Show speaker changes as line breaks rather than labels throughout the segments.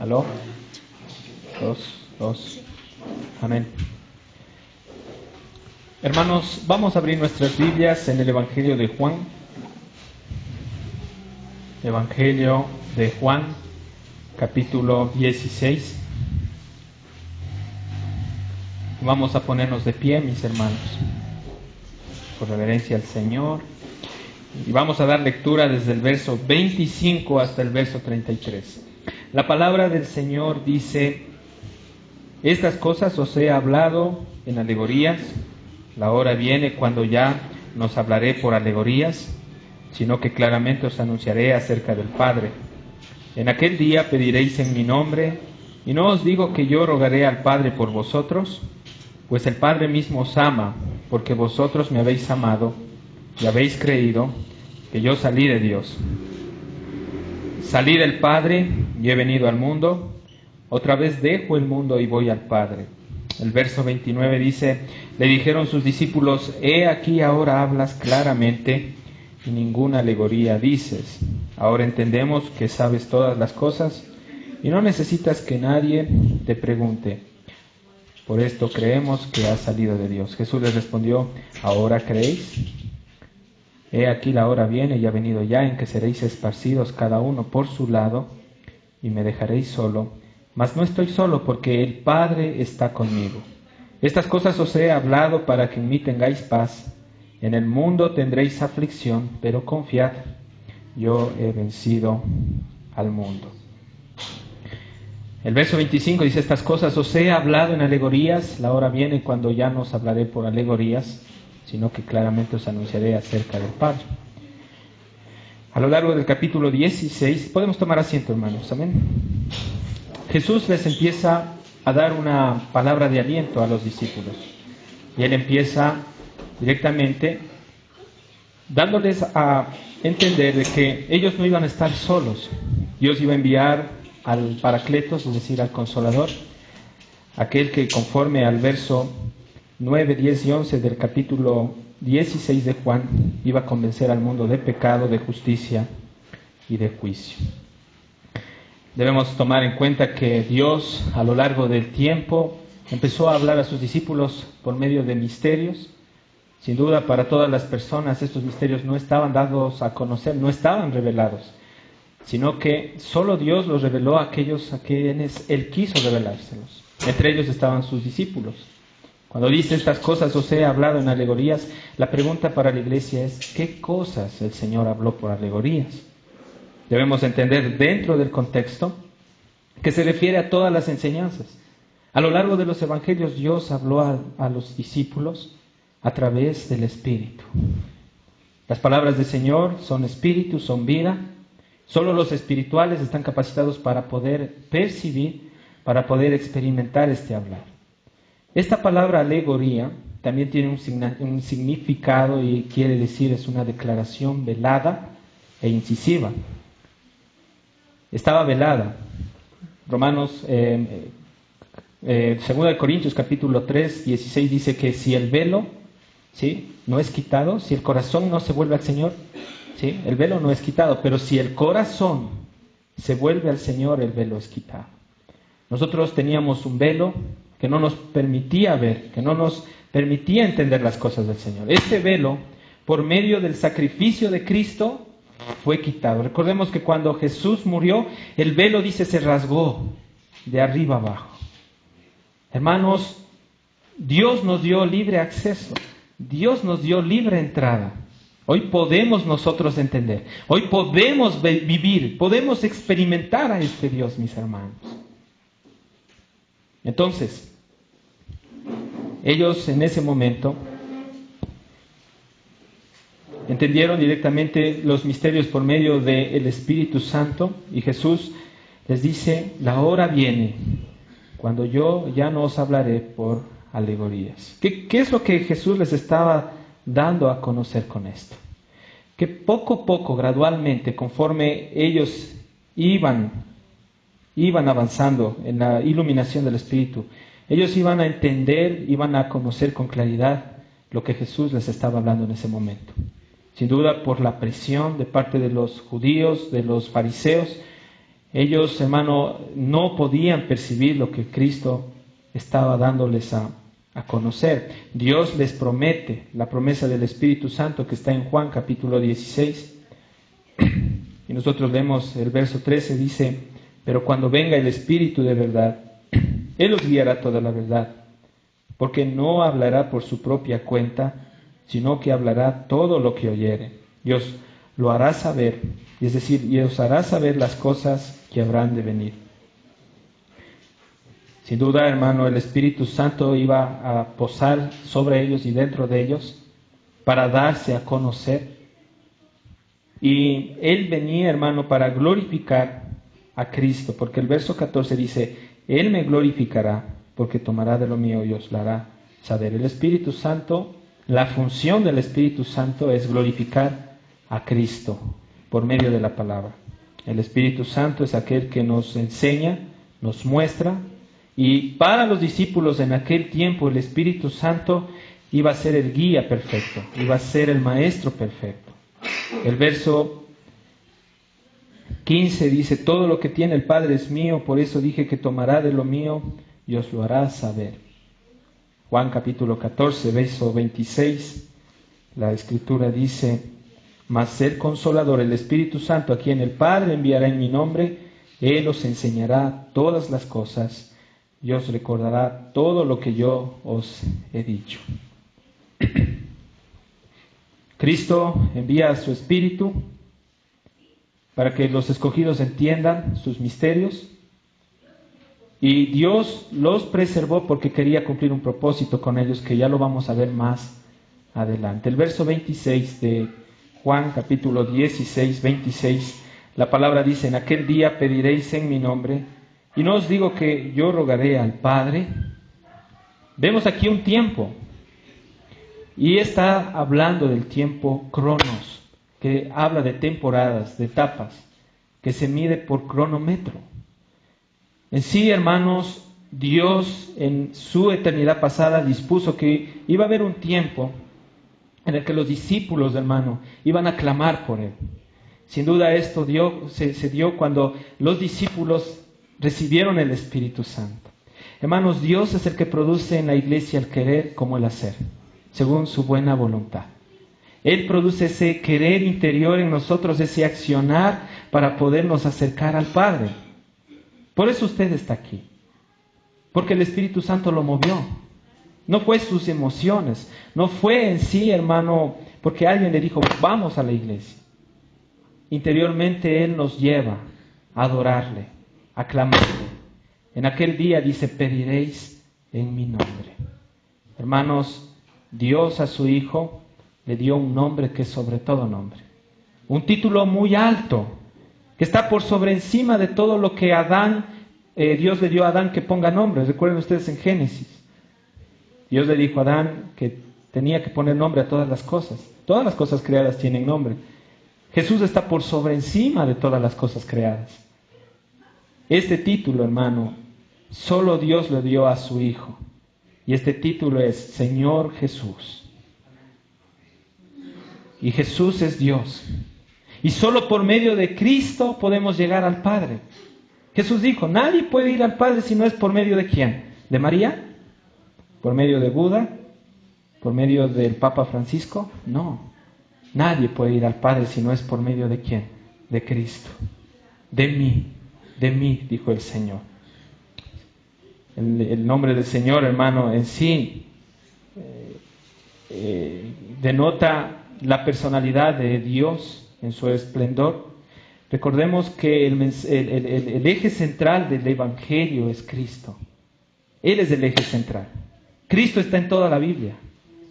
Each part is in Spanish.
¿Aló? Dos. Amén. Hermanos, vamos a abrir nuestras Biblias en el Evangelio de Juan. Evangelio de Juan, capítulo 16. Vamos a ponernos de pie, mis hermanos, por reverencia al Señor. Y vamos a dar lectura desde el verso 25 hasta el verso 33. La palabra del Señor dice: estas cosas os he hablado en alegorías. La hora viene cuando ya no os hablaré por alegorías, sino que claramente os anunciaré acerca del Padre. En aquel día pediréis en mi nombre, y no os digo que yo rogaré al Padre por vosotros, pues el Padre mismo os ama, porque vosotros me habéis amado y habéis creído que yo salí de Dios. Salí del Padre y he venido al mundo, otra vez dejo el mundo y voy al Padre. El verso 29 dice: le dijeron sus discípulos: he aquí ahora hablas claramente y ninguna alegoría dices. Ahora entendemos que sabes todas las cosas y no necesitas que nadie te pregunte. Por esto creemos que has salido de Dios. Jesús les respondió: ¿ahora creéis? He aquí la hora viene y ha venido ya en que seréis esparcidos cada uno por su lado y me dejaréis solo. Mas no estoy solo, porque el Padre está conmigo. Estas cosas os he hablado para que en mí tengáis paz. En el mundo tendréis aflicción, pero confiad, yo he vencido al mundo. El verso 25 dice: estas cosas os he hablado en alegorías. La hora viene cuando ya no os hablaré por alegorías, sino que claramente os anunciaré acerca del Padre. A lo largo del capítulo 16, podemos tomar asiento, hermanos, amén. Jesús les empieza a dar una palabra de aliento a los discípulos. Y Él empieza directamente dándoles a entender de que ellos no iban a estar solos. Dios iba a enviar al Paracletos, es decir, al Consolador, aquel que conforme al verso 9, 10 y 11 del capítulo 16 de Juan iba a convencer al mundo de pecado, de justicia y de juicio. Debemos tomar en cuenta que Dios a lo largo del tiempo empezó a hablar a sus discípulos por medio de misterios. Sin duda, para todas las personas estos misterios no estaban dados a conocer, no estaban revelados, sino que solo Dios los reveló a aquellos a quienes Él quiso revelárselos. Entre ellos estaban sus discípulos. Cuando dice estas cosas os he hablado en alegorías, la pregunta para la iglesia es: ¿qué cosas el Señor habló por alegorías? Debemos entender dentro del contexto que se refiere a todas las enseñanzas. A lo largo de los evangelios Dios habló a los discípulos a través del Espíritu. Las palabras del Señor son espíritu, son vida. Solo los espirituales están capacitados para poder percibir, para poder experimentar este hablar. Esta palabra alegoría también tiene un significado y quiere decir, es una declaración velada e incisiva. Estaba velada. Romanos, 2 Corintios capítulo 3, 16 dice que si el velo, ¿sí?, no es quitado, si el corazón no se vuelve al Señor, ¿sí?, el velo no es quitado, pero si el corazón se vuelve al Señor, el velo es quitado. Nosotros teníamos un velo que no nos permitía ver, que no nos permitía entender las cosas del Señor. Este velo, por medio del sacrificio de Cristo, fue quitado. Recordemos que cuando Jesús murió, el velo, dice, se rasgó de arriba abajo. Hermanos, Dios nos dio libre acceso. Dios nos dio libre entrada. Hoy podemos nosotros entender. Hoy podemos vivir, podemos experimentar a este Dios, mis hermanos. Entonces, ellos en ese momento entendieron directamente los misterios por medio del Espíritu Santo, y Jesús les dice: la hora viene cuando yo ya no os hablaré por alegorías. ¿Qué es lo que Jesús les estaba dando a conocer con esto? Que poco a poco, gradualmente, conforme ellos iban avanzando en la iluminación del Espíritu, ellos iban a entender, iban a conocer con claridad lo que Jesús les estaba hablando en ese momento. Sin duda, por la presión de parte de los judíos, de los fariseos, Ellos, hermano, no podían percibir lo que Cristo estaba dándoles a conocer. Dios les promete la promesa del Espíritu Santo que está en Juan capítulo 16. Y nosotros leemos el verso 13, dice: pero cuando venga el Espíritu de verdad, Él los guiará a toda la verdad, porque no hablará por su propia cuenta, sino que hablará todo lo que oyere. Dios lo hará saber, es decir, y os hará saber las cosas que habrán de venir. Sin duda, hermano, el Espíritu Santo iba a posar sobre ellos y dentro de ellos para darse a conocer. Y Él venía, hermano, para glorificar a Cristo, porque el verso 14 dice: Él me glorificará, porque tomará de lo mío y os lo hará saber. El Espíritu Santo, la función del Espíritu Santo es glorificar a Cristo por medio de la palabra. El Espíritu Santo es aquel que nos enseña, nos muestra, y para los discípulos en aquel tiempo el Espíritu Santo iba a ser el guía perfecto, iba a ser el maestro perfecto. El verso 15 dice: todo lo que tiene el Padre es mío, por eso dije que tomará de lo mío y os lo hará saber. Juan capítulo 14, verso 26, la Escritura dice: mas el Consolador, el Espíritu Santo, a quien el Padre enviará en mi nombre, Él os enseñará todas las cosas y os recordará todo lo que yo os he dicho. Cristo envía a su Espíritu para que los escogidos entiendan sus misterios, y Dios los preservó porque quería cumplir un propósito con ellos que ya lo vamos a ver más adelante. El verso 26 de Juan capítulo 16, 26, la palabra dice: en aquel día pediréis en mi nombre, y no os digo que yo rogaré al Padre. Vemos aquí un tiempo, y está hablando del tiempo cronos, que habla de temporadas, de etapas, que se mide por cronómetro. En sí, hermanos, Dios en su eternidad pasada dispuso que iba a haber un tiempo en el que los discípulos, hermano, iban a clamar por Él. Sin duda esto se dio cuando los discípulos recibieron el Espíritu Santo. Hermanos, Dios es el que produce en la iglesia el querer como el hacer, según su buena voluntad. Él produce ese querer interior en nosotros, ese accionar para podernos acercar al Padre. Por eso usted está aquí, porque el Espíritu Santo lo movió. No fue sus emociones, no fue en sí, hermano, porque alguien le dijo: vamos a la iglesia. Interiormente Él nos lleva a adorarle, a clamarle. En aquel día dice: pediréis en mi nombre. Hermanos, Dios a su Hijo le dio un nombre que es sobre todo nombre. Un título muy alto, que está por sobre encima de todo lo que Dios le dio a Adán que ponga nombre. Recuerden ustedes en Génesis. Dios le dijo a Adán que tenía que poner nombre a todas las cosas. Todas las cosas creadas tienen nombre. Jesús está por sobre encima de todas las cosas creadas. Este título, hermano, solo Dios le dio a su Hijo. Y este título es Señor Jesús. Y Jesús es Dios. Y solo por medio de Cristo podemos llegar al Padre. Jesús dijo: nadie puede ir al Padre si no es por medio de ¿quién? ¿De María? ¿Por medio de Buda? ¿Por medio del Papa Francisco? No. Nadie puede ir al Padre si no es por medio de ¿quién? De Cristo. De mí, dijo el Señor. El nombre del Señor, hermano, en sí denota la personalidad de Dios en su esplendor. Recordemos que el eje central del Evangelio es Cristo. Él es el eje central. Cristo está en toda la Biblia.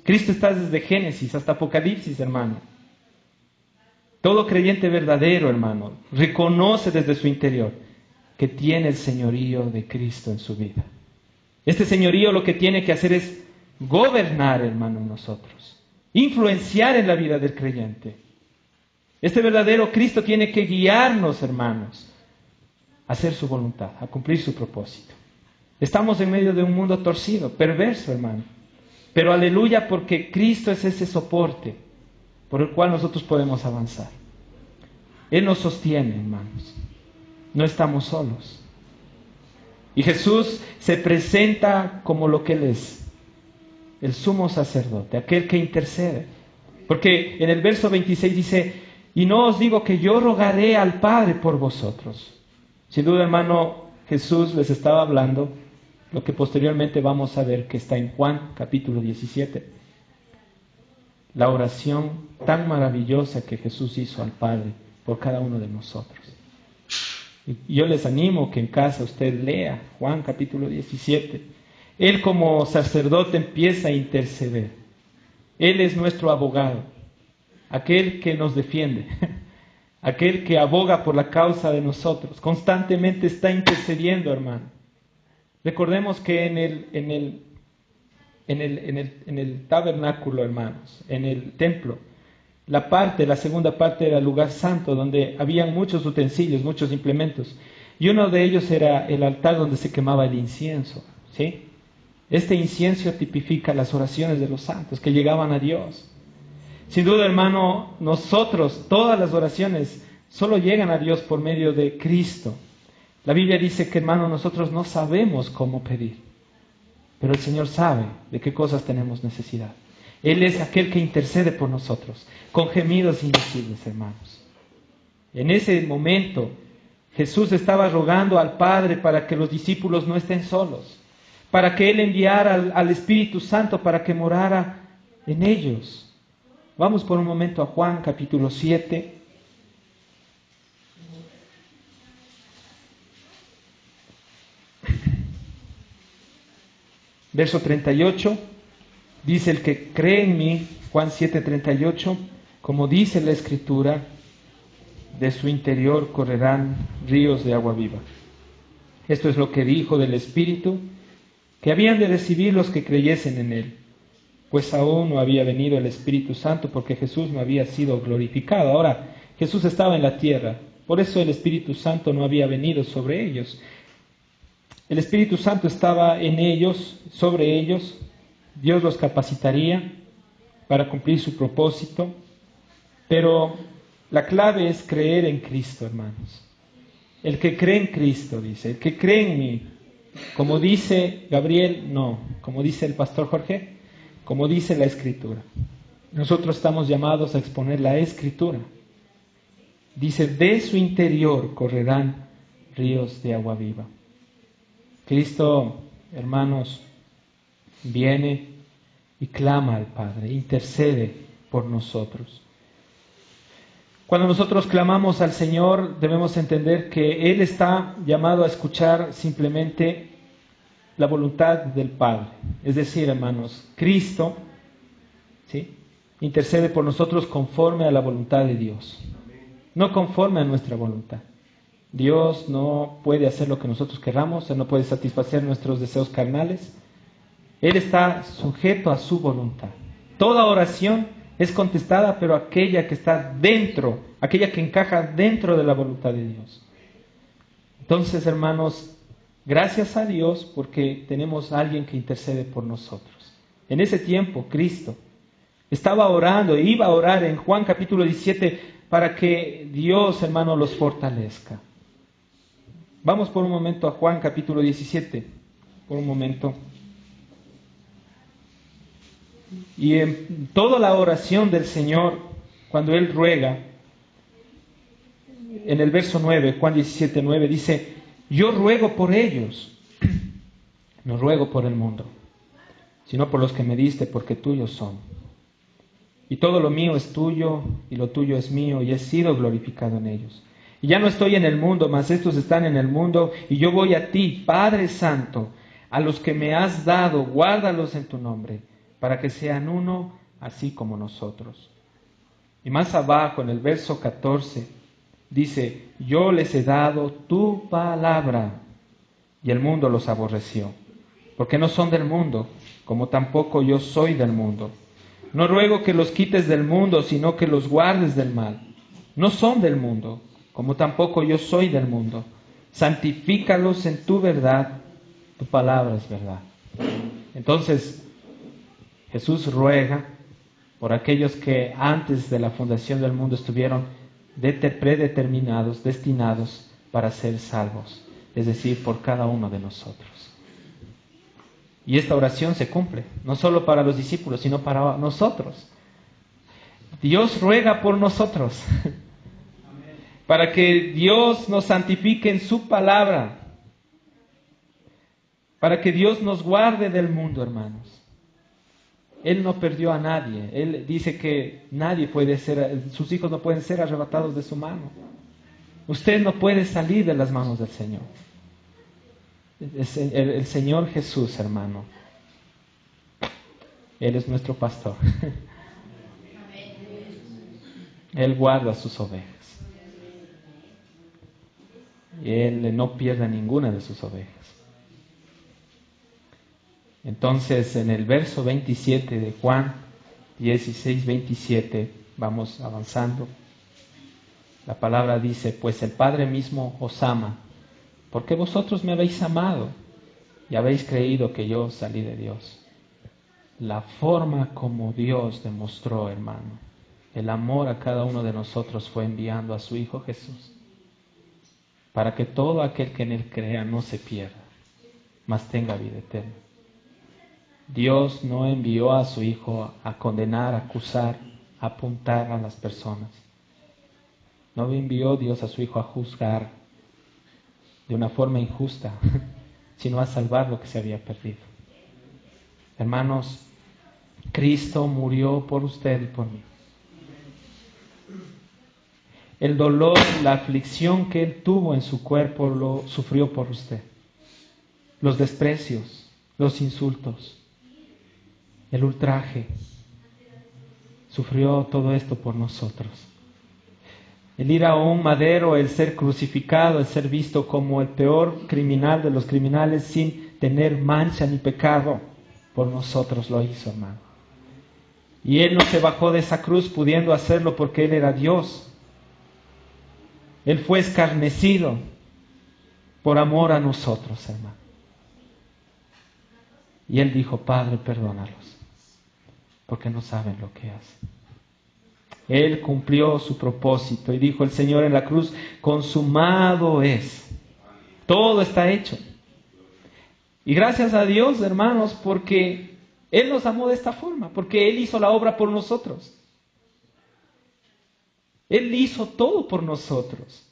Cristo está desde Génesis hasta Apocalipsis, hermano. Todo creyente verdadero, hermano, reconoce desde su interior que tiene el señorío de Cristo en su vida. Este señorío lo que tiene que hacer es gobernar, hermano, en nosotros, influenciar en la vida del creyente. Este verdadero Cristo tiene que guiarnos, hermanos, a hacer su voluntad, a cumplir su propósito. Estamos en medio de un mundo torcido, perverso, hermano. Pero aleluya, porque Cristo es ese soporte por el cual nosotros podemos avanzar. Él nos sostiene, hermanos. No estamos solos. Y Jesús se presenta como lo que Él es, el sumo sacerdote, aquel que intercede. Porque en el verso 26 dice, y no os digo que yo rogaré al Padre por vosotros. Sin duda, hermano, Jesús les estaba hablando lo que posteriormente vamos a ver que está en Juan capítulo 17. La oración tan maravillosa que Jesús hizo al Padre por cada uno de nosotros. Y yo les animo que en casa usted lea Juan capítulo 17. Él como sacerdote empieza a interceder. Él es nuestro abogado, aquel que nos defiende, aquel que aboga por la causa de nosotros. Constantemente está intercediendo, hermano. Recordemos que en el tabernáculo, hermanos, en el templo, la segunda parte era el lugar santo, donde habían muchos utensilios, muchos implementos. Y uno de ellos era el altar donde se quemaba el incienso, ¿sí? Este incienso tipifica las oraciones de los santos que llegaban a Dios. Sin duda, hermano, nosotros, todas las oraciones solo llegan a Dios por medio de Cristo. La Biblia dice que, hermano, nosotros no sabemos cómo pedir, pero el Señor sabe de qué cosas tenemos necesidad. Él es aquel que intercede por nosotros, con gemidos indecibles, hermanos. En ese momento, Jesús estaba rogando al Padre para que los discípulos no estén solos, para que Él enviara al Espíritu Santo para que morara en ellos. Vamos por un momento a Juan capítulo 7. Verso 38, dice el que cree en mí, Juan 7:38, como dice la Escritura, de su interior correrán ríos de agua viva. Esto es lo que dijo del Espíritu, que habían de recibir los que creyesen en Él, pues aún no había venido el Espíritu Santo porque Jesús no había sido glorificado. Ahora, Jesús estaba en la tierra, por eso el Espíritu Santo no había venido sobre ellos. El Espíritu Santo estaba en ellos, sobre ellos. Dios los capacitaría para cumplir su propósito. Pero la clave es creer en Cristo, hermanos. El que cree en Cristo, dice, el que cree en mí. Como dice Gabriel, no. Como dice el pastor Jorge, como dice la Escritura. Nosotros estamos llamados a exponer la Escritura. Dice, de su interior correrán ríos de agua viva. Cristo, hermanos, viene y clama al Padre, intercede por nosotros. Cuando nosotros clamamos al Señor, debemos entender que Él está llamado a escuchar simplemente la voluntad del Padre. Es decir, hermanos, Cristo, ¿sí?, intercede por nosotros conforme a la voluntad de Dios, no conforme a nuestra voluntad. Dios no puede hacer lo que nosotros querramos, Él no puede satisfacer nuestros deseos carnales. Él está sujeto a su voluntad. Toda oración es contestada, pero aquella que está dentro, aquella que encaja dentro de la voluntad de Dios. Entonces, hermanos, gracias a Dios porque tenemos a alguien que intercede por nosotros. En ese tiempo, Cristo estaba orando e iba a orar en Juan capítulo 17 para que Dios, hermano, los fortalezca. Vamos por un momento a Juan capítulo 17, por un momento. Y en toda la oración del Señor, cuando Él ruega, en el verso 9, Juan 17, 9, dice, yo ruego por ellos, no ruego por el mundo, sino por los que me diste, porque tuyos son. Y todo lo mío es tuyo, y lo tuyo es mío, y he sido glorificado en ellos. Y ya no estoy en el mundo, mas estos están en el mundo, y yo voy a ti, Padre Santo, a los que me has dado, guárdalos en tu nombre, para que sean uno, así como nosotros. Y más abajo, en el verso 14, dice, yo les he dado tu palabra, y el mundo los aborreció, porque no son del mundo, como tampoco yo soy del mundo. No ruego que los quites del mundo, sino que los guardes del mal. No son del mundo, como tampoco yo soy del mundo. Santifícalos en tu verdad, tu palabra es verdad. Entonces, Jesús ruega por aquellos que antes de la fundación del mundo estuvieron predeterminados, destinados para ser salvos, es decir, por cada uno de nosotros. Y esta oración se cumple, no solo para los discípulos, sino para nosotros. Dios ruega por nosotros, para que Dios nos santifique en su palabra, para que Dios nos guarde del mundo, hermanos. Él no perdió a nadie. Él dice que nadie puede ser, sus hijos no pueden ser arrebatados de su mano. Usted no puede salir de las manos del Señor. El Señor Jesús, hermano, Él es nuestro pastor. Él guarda sus ovejas. Y Él no pierde ninguna de sus ovejas. Entonces, en el verso 27 de Juan 16, 27, vamos avanzando. La palabra dice: pues el Padre mismo os ama, porque vosotros me habéis amado y habéis creído que yo salí de Dios. La forma como Dios demostró, hermano, el amor a cada uno de nosotros fue enviando a su Hijo Jesús, para que todo aquel que en Él crea no se pierda, mas tenga vida eterna. Dios no envió a su Hijo a condenar, a acusar, a apuntar a las personas. No envió Dios a su Hijo a juzgar de una forma injusta, sino a salvar lo que se había perdido. Hermanos, Cristo murió por usted y por mí. El dolor, la aflicción que Él tuvo en su cuerpo lo sufrió por usted. Los desprecios, los insultos, el ultraje, sufrió todo esto por nosotros. El ir a un madero, el ser crucificado, el ser visto como el peor criminal de los criminales sin tener mancha ni pecado, por nosotros lo hizo, hermano. Y Él no se bajó de esa cruz pudiendo hacerlo porque Él era Dios. Él fue escarnecido por amor a nosotros, hermano. Y Él dijo: Padre, perdónalos, porque no saben lo que hacen. Él cumplió su propósito y dijo el Señor en la cruz: consumado es. Todo está hecho. Y gracias a Dios, hermanos, porque Él nos amó de esta forma, porque Él hizo la obra por nosotros. Él hizo todo por nosotros.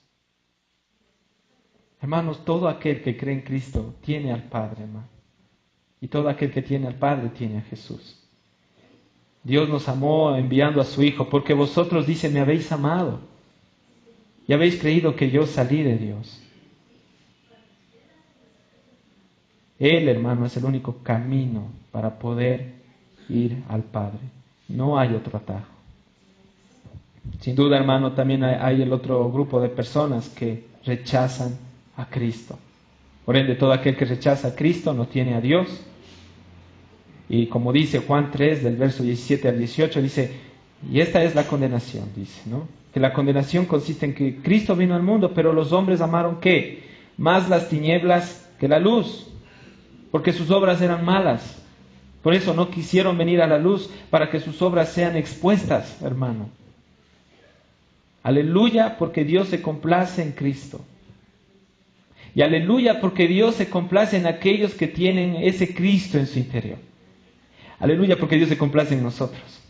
Hermanos, todo aquel que cree en Cristo tiene al Padre, hermano. Y todo aquel que tiene al Padre tiene a Jesús. Dios nos amó enviando a su Hijo, porque vosotros, dice, me habéis amado y habéis creído que yo salí de Dios. Él, hermano, es el único camino para poder ir al Padre. No hay otro atajo. Sin duda, hermano, también hay el otro grupo de personas que rechazan a Cristo. Por ende, todo aquel que rechaza a Cristo no tiene a Dios. Y como dice Juan 3, del verso 17 al 18, dice, y esta es la condenación, dice, ¿no? Que la condenación consiste en que Cristo vino al mundo, pero los hombres amaron, ¿qué? Más las tinieblas que la luz, porque sus obras eran malas. Por eso no quisieron venir a la luz, para que sus obras sean expuestas, hermano. Aleluya, porque Dios se complace en Cristo. Y aleluya, porque Dios se complace en aquellos que tienen ese Cristo en su interior. Aleluya, porque Dios se complace en nosotros.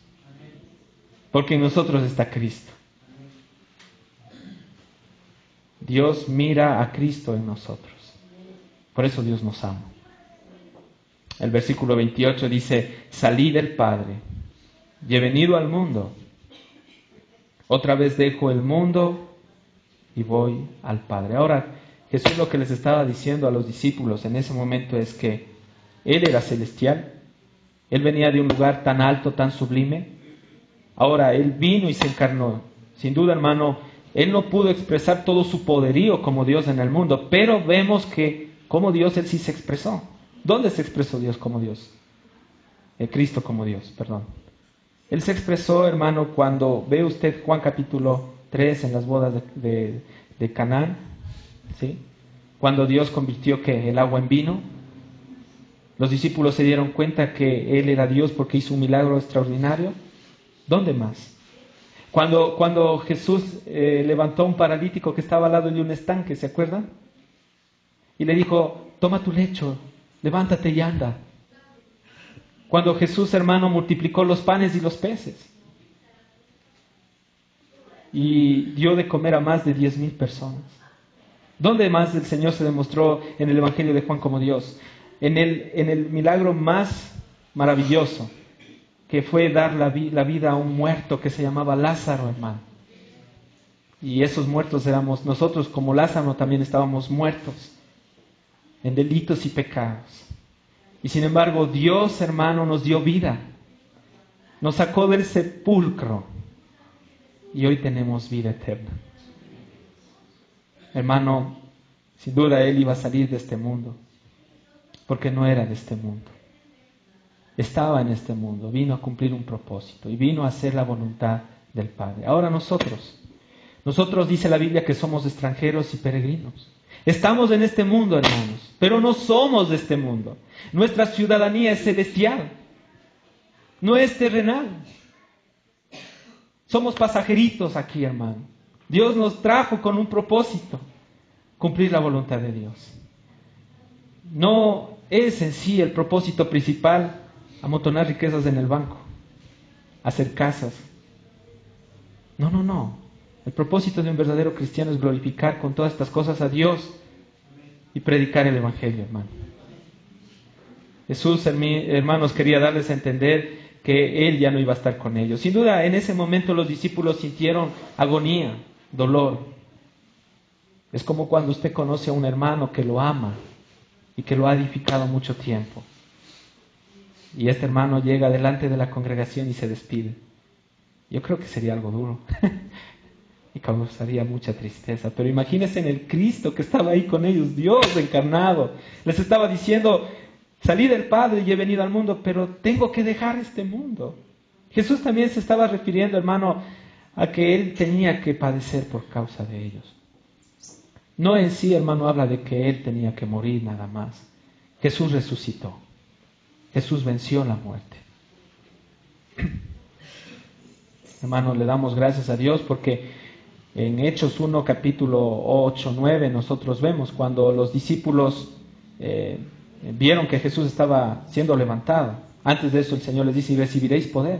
Porque en nosotros está Cristo. Dios mira a Cristo en nosotros. Por eso Dios nos ama. El versículo 28 dice, salí del Padre y he venido al mundo. Otra vez dejo el mundo y voy al Padre. Ahora, Jesús lo que les estaba diciendo a los discípulos en ese momento es que Él era celestial. Él venía de un lugar tan alto, tan sublime. Ahora, Él vino y se encarnó. Sin duda, hermano, Él no pudo expresar todo su poderío como Dios en el mundo, pero vemos que como Dios, Él sí se expresó. ¿Dónde se expresó Dios como Dios? Cristo como Dios, perdón. Él se expresó, hermano, cuando ve usted Juan capítulo 3 en las bodas de Canaán, ¿sí? Cuando Dios convirtió el agua en vino. Los discípulos se dieron cuenta que Él era Dios porque hizo un milagro extraordinario. ¿Dónde más? Cuando Jesús levantó a un paralítico que estaba al lado de un estanque, ¿se acuerdan? Y le dijo, toma tu lecho, levántate y anda. Cuando Jesús, hermano, multiplicó los panes y los peces y dio de comer a más de 10,000 personas. ¿Dónde más el Señor se demostró en el Evangelio de Juan como Dios? En el milagro más maravilloso, que fue dar la vida a un muerto que se llamaba Lázaro, hermano. Y esos muertos éramos nosotros, como Lázaro también estábamos muertos en delitos y pecados. Y sin embargo, Dios, hermano, nos dio vida. Nos sacó del sepulcro y hoy tenemos vida eterna. Hermano, sin duda Él iba a salir de este mundo, porque no era de este mundo. Estaba en este mundo, vino a cumplir un propósito y vino a hacer la voluntad del Padre. Ahora nosotros dice la Biblia que somos extranjeros y peregrinos. Estamos en este mundo, hermanos, pero no somos de este mundo. Nuestra ciudadanía es celestial, no es terrenal. Somos pasajeritos aquí, hermano. Dios nos trajo con un propósito, cumplir la voluntad de Dios. No es en sí el propósito principal amontonar riquezas en el banco, hacer casas. No. El propósito de un verdadero cristiano es glorificar con todas estas cosas a Dios y predicar el Evangelio, hermano. Jesús, hermanos, quería darles a entender que Él ya no iba a estar con ellos. Sin duda, en ese momento los discípulos sintieron agonía, dolor. Es como cuando usted conoce a un hermano que lo ama y que lo ha edificado mucho tiempo. Y este hermano llega delante de la congregación y se despide. Yo creo que sería algo duro y causaría mucha tristeza. Pero imagínense en el Cristo que estaba ahí con ellos, Dios encarnado. Les estaba diciendo, salí del Padre y he venido al mundo, pero tengo que dejar este mundo. Jesús también se estaba refiriendo, hermano, a que Él tenía que padecer por causa de ellos. No en sí, hermano, habla de que Él tenía que morir nada más. Jesús resucitó. Jesús venció la muerte. Hermanos, le damos gracias a Dios porque en Hechos 1, capítulo 8, 9, nosotros vemos cuando los discípulos vieron que Jesús estaba siendo levantado. Antes de eso el Señor les dice, y recibiréis poder.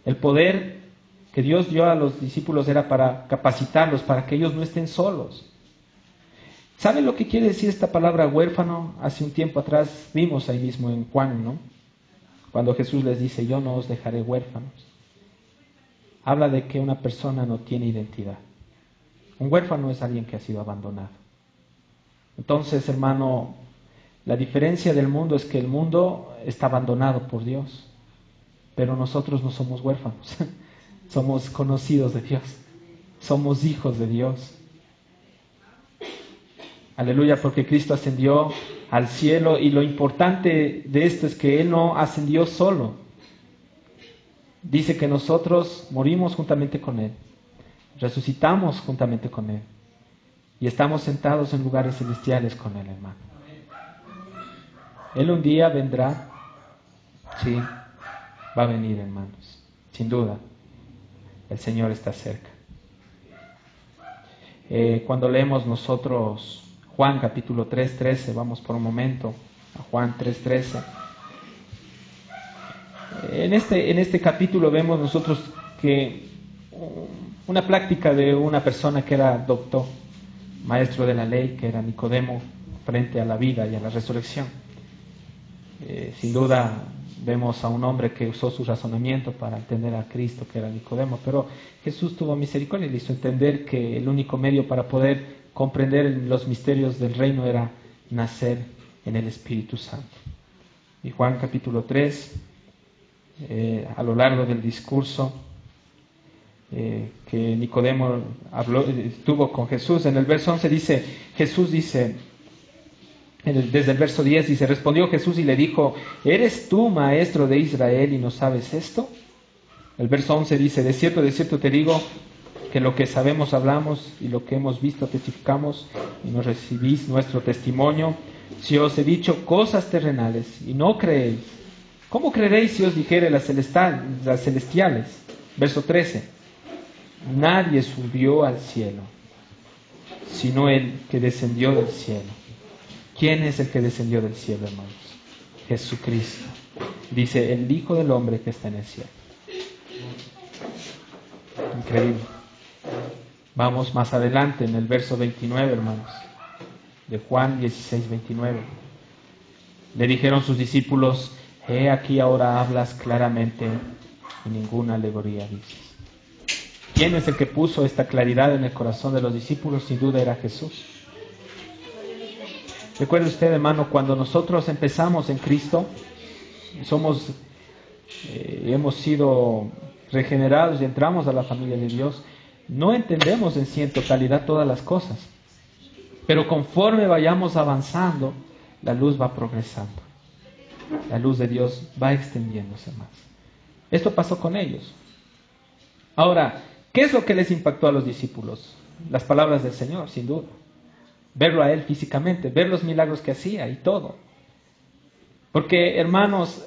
El poder que Dios dio a los discípulos era para capacitarlos, para que ellos no estén solos. ¿Saben lo que quiere decir esta palabra huérfano? Hace un tiempo atrás vimos ahí mismo en Juan, ¿no? Cuando Jesús les dice, yo no os dejaré huérfanos. Habla de que una persona no tiene identidad. Un huérfano es alguien que ha sido abandonado. Entonces, hermano, la diferencia del mundo es que el mundo está abandonado por Dios, pero nosotros no somos huérfanos. Somos conocidos de Dios. Somos hijos de Dios. Aleluya, porque Cristo ascendió al cielo y lo importante de esto es que Él no ascendió solo. Dice que nosotros morimos juntamente con Él, resucitamos juntamente con Él y estamos sentados en lugares celestiales con Él, hermano. Él un día vendrá, sí, va a venir, hermanos, sin duda. El Señor está cerca. Cuando leemos nosotros Juan capítulo 3:13, vamos por un momento a Juan 3:13. En este capítulo vemos nosotros que una práctica de una persona que era doctor, maestro de la ley, que era Nicodemo, frente a la vida y a la resurrección. Sin duda vemos a un hombre que usó su razonamiento para entender a Cristo, que era Nicodemo, pero Jesús tuvo misericordia y le hizo entender que el único medio para poder comprender los misterios del reino era nacer en el Espíritu Santo. Y Juan capítulo 3, a lo largo del discurso que Nicodemo tuvo con Jesús, en el verso 11 dice, Jesús dice, desde el verso 10 dice, respondió Jesús y le dijo, ¿eres tú maestro de Israel y no sabes esto? El verso 11 dice, de cierto te digo, que lo que sabemos hablamos y lo que hemos visto testificamos y no recibís nuestro testimonio. Si os he dicho cosas terrenales y no creéis, ¿cómo creeréis si os dijere las celestiales? Verso 13. Nadie subió al cielo, sino el que descendió del cielo. ¿Quién es el que descendió del cielo, hermanos? Jesucristo. Dice, el Hijo del Hombre que está en el cielo. Increíble. Vamos más adelante en el verso 29, hermanos, de Juan 16, 29. Le dijeron sus discípulos, he aquí ahora hablas claramente y ninguna alegoría dices. ¿Quién es el que puso esta claridad en el corazón de los discípulos? Sin duda era Jesús. Recuerde usted, hermano, cuando nosotros empezamos en Cristo, hemos sido regenerados y entramos a la familia de Dios, no entendemos en sí en totalidad todas las cosas, pero conforme vayamos avanzando, la luz va progresando, la luz de Dios va extendiéndose más. Esto pasó con ellos. Ahora, ¿qué es lo que les impactó a los discípulos? Las palabras del Señor, sin duda. Verlo a Él físicamente, ver los milagros que hacía y todo. Porque, hermanos,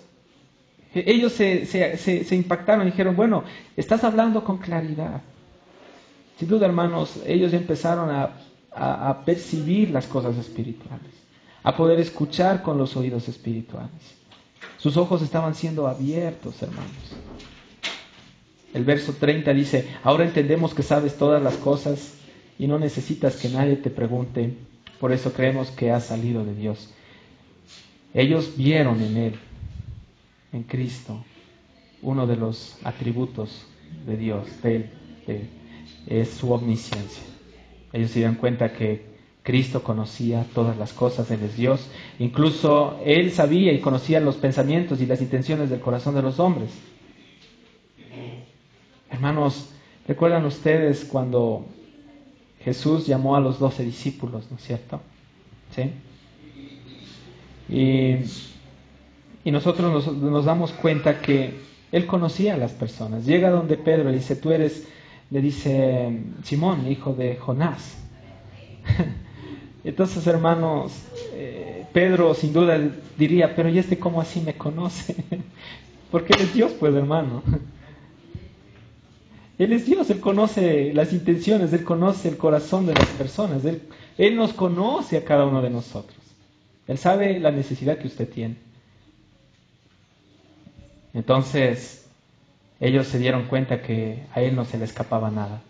ellos se impactaron y dijeron, bueno, estás hablando con claridad. Sin duda, hermanos, ellos empezaron a percibir las cosas espirituales, a poder escuchar con los oídos espirituales. Sus ojos estaban siendo abiertos, hermanos. El verso 30 dice, ahora entendemos que sabes todas las cosas y no necesitas que nadie te pregunte, por eso creemos que has salido de Dios. Ellos vieron en Él, en Cristo, uno de los atributos de Dios, de Él, es su omnisciencia. Ellos se dieron cuenta que Cristo conocía todas las cosas, Él es Dios. Incluso Él sabía y conocía los pensamientos y las intenciones del corazón de los hombres. Hermanos, ¿recuerdan ustedes cuando Jesús llamó a los 12 discípulos, ¿no es cierto? ¿Sí? Y nosotros nos damos cuenta que Él conocía a las personas. Llega donde Pedro, le dice, Simón, hijo de Jonás. Entonces, hermanos, Pedro sin duda diría, pero ¿y este cómo así me conoce? Porque Él es Dios, pues, hermano. Él es Dios, Él conoce las intenciones, Él conoce el corazón de las personas, Él nos conoce a cada uno de nosotros. Él sabe la necesidad que usted tiene. Entonces, ellos se dieron cuenta que a Él no se le escapaba nada.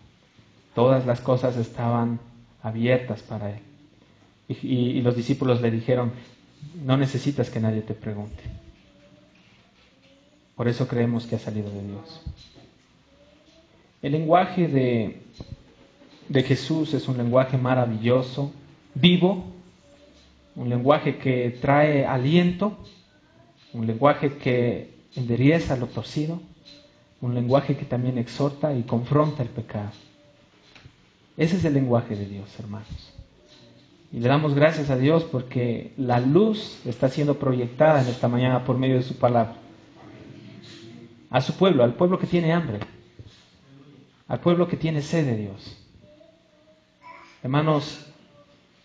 Todas las cosas estaban abiertas para Él. Y los discípulos le dijeron, no necesitas que nadie te pregunte. Por eso creemos que ha salido de Dios. El lenguaje de Jesús es un lenguaje maravilloso, vivo, un lenguaje que trae aliento, un lenguaje que endereza lo torcido, un lenguaje que también exhorta y confronta el pecado. Ese es el lenguaje de Dios, hermanos. Y le damos gracias a Dios porque la luz está siendo proyectada en esta mañana por medio de su palabra. A su pueblo, al pueblo que tiene hambre, al pueblo que tiene sed de Dios. Hermanos,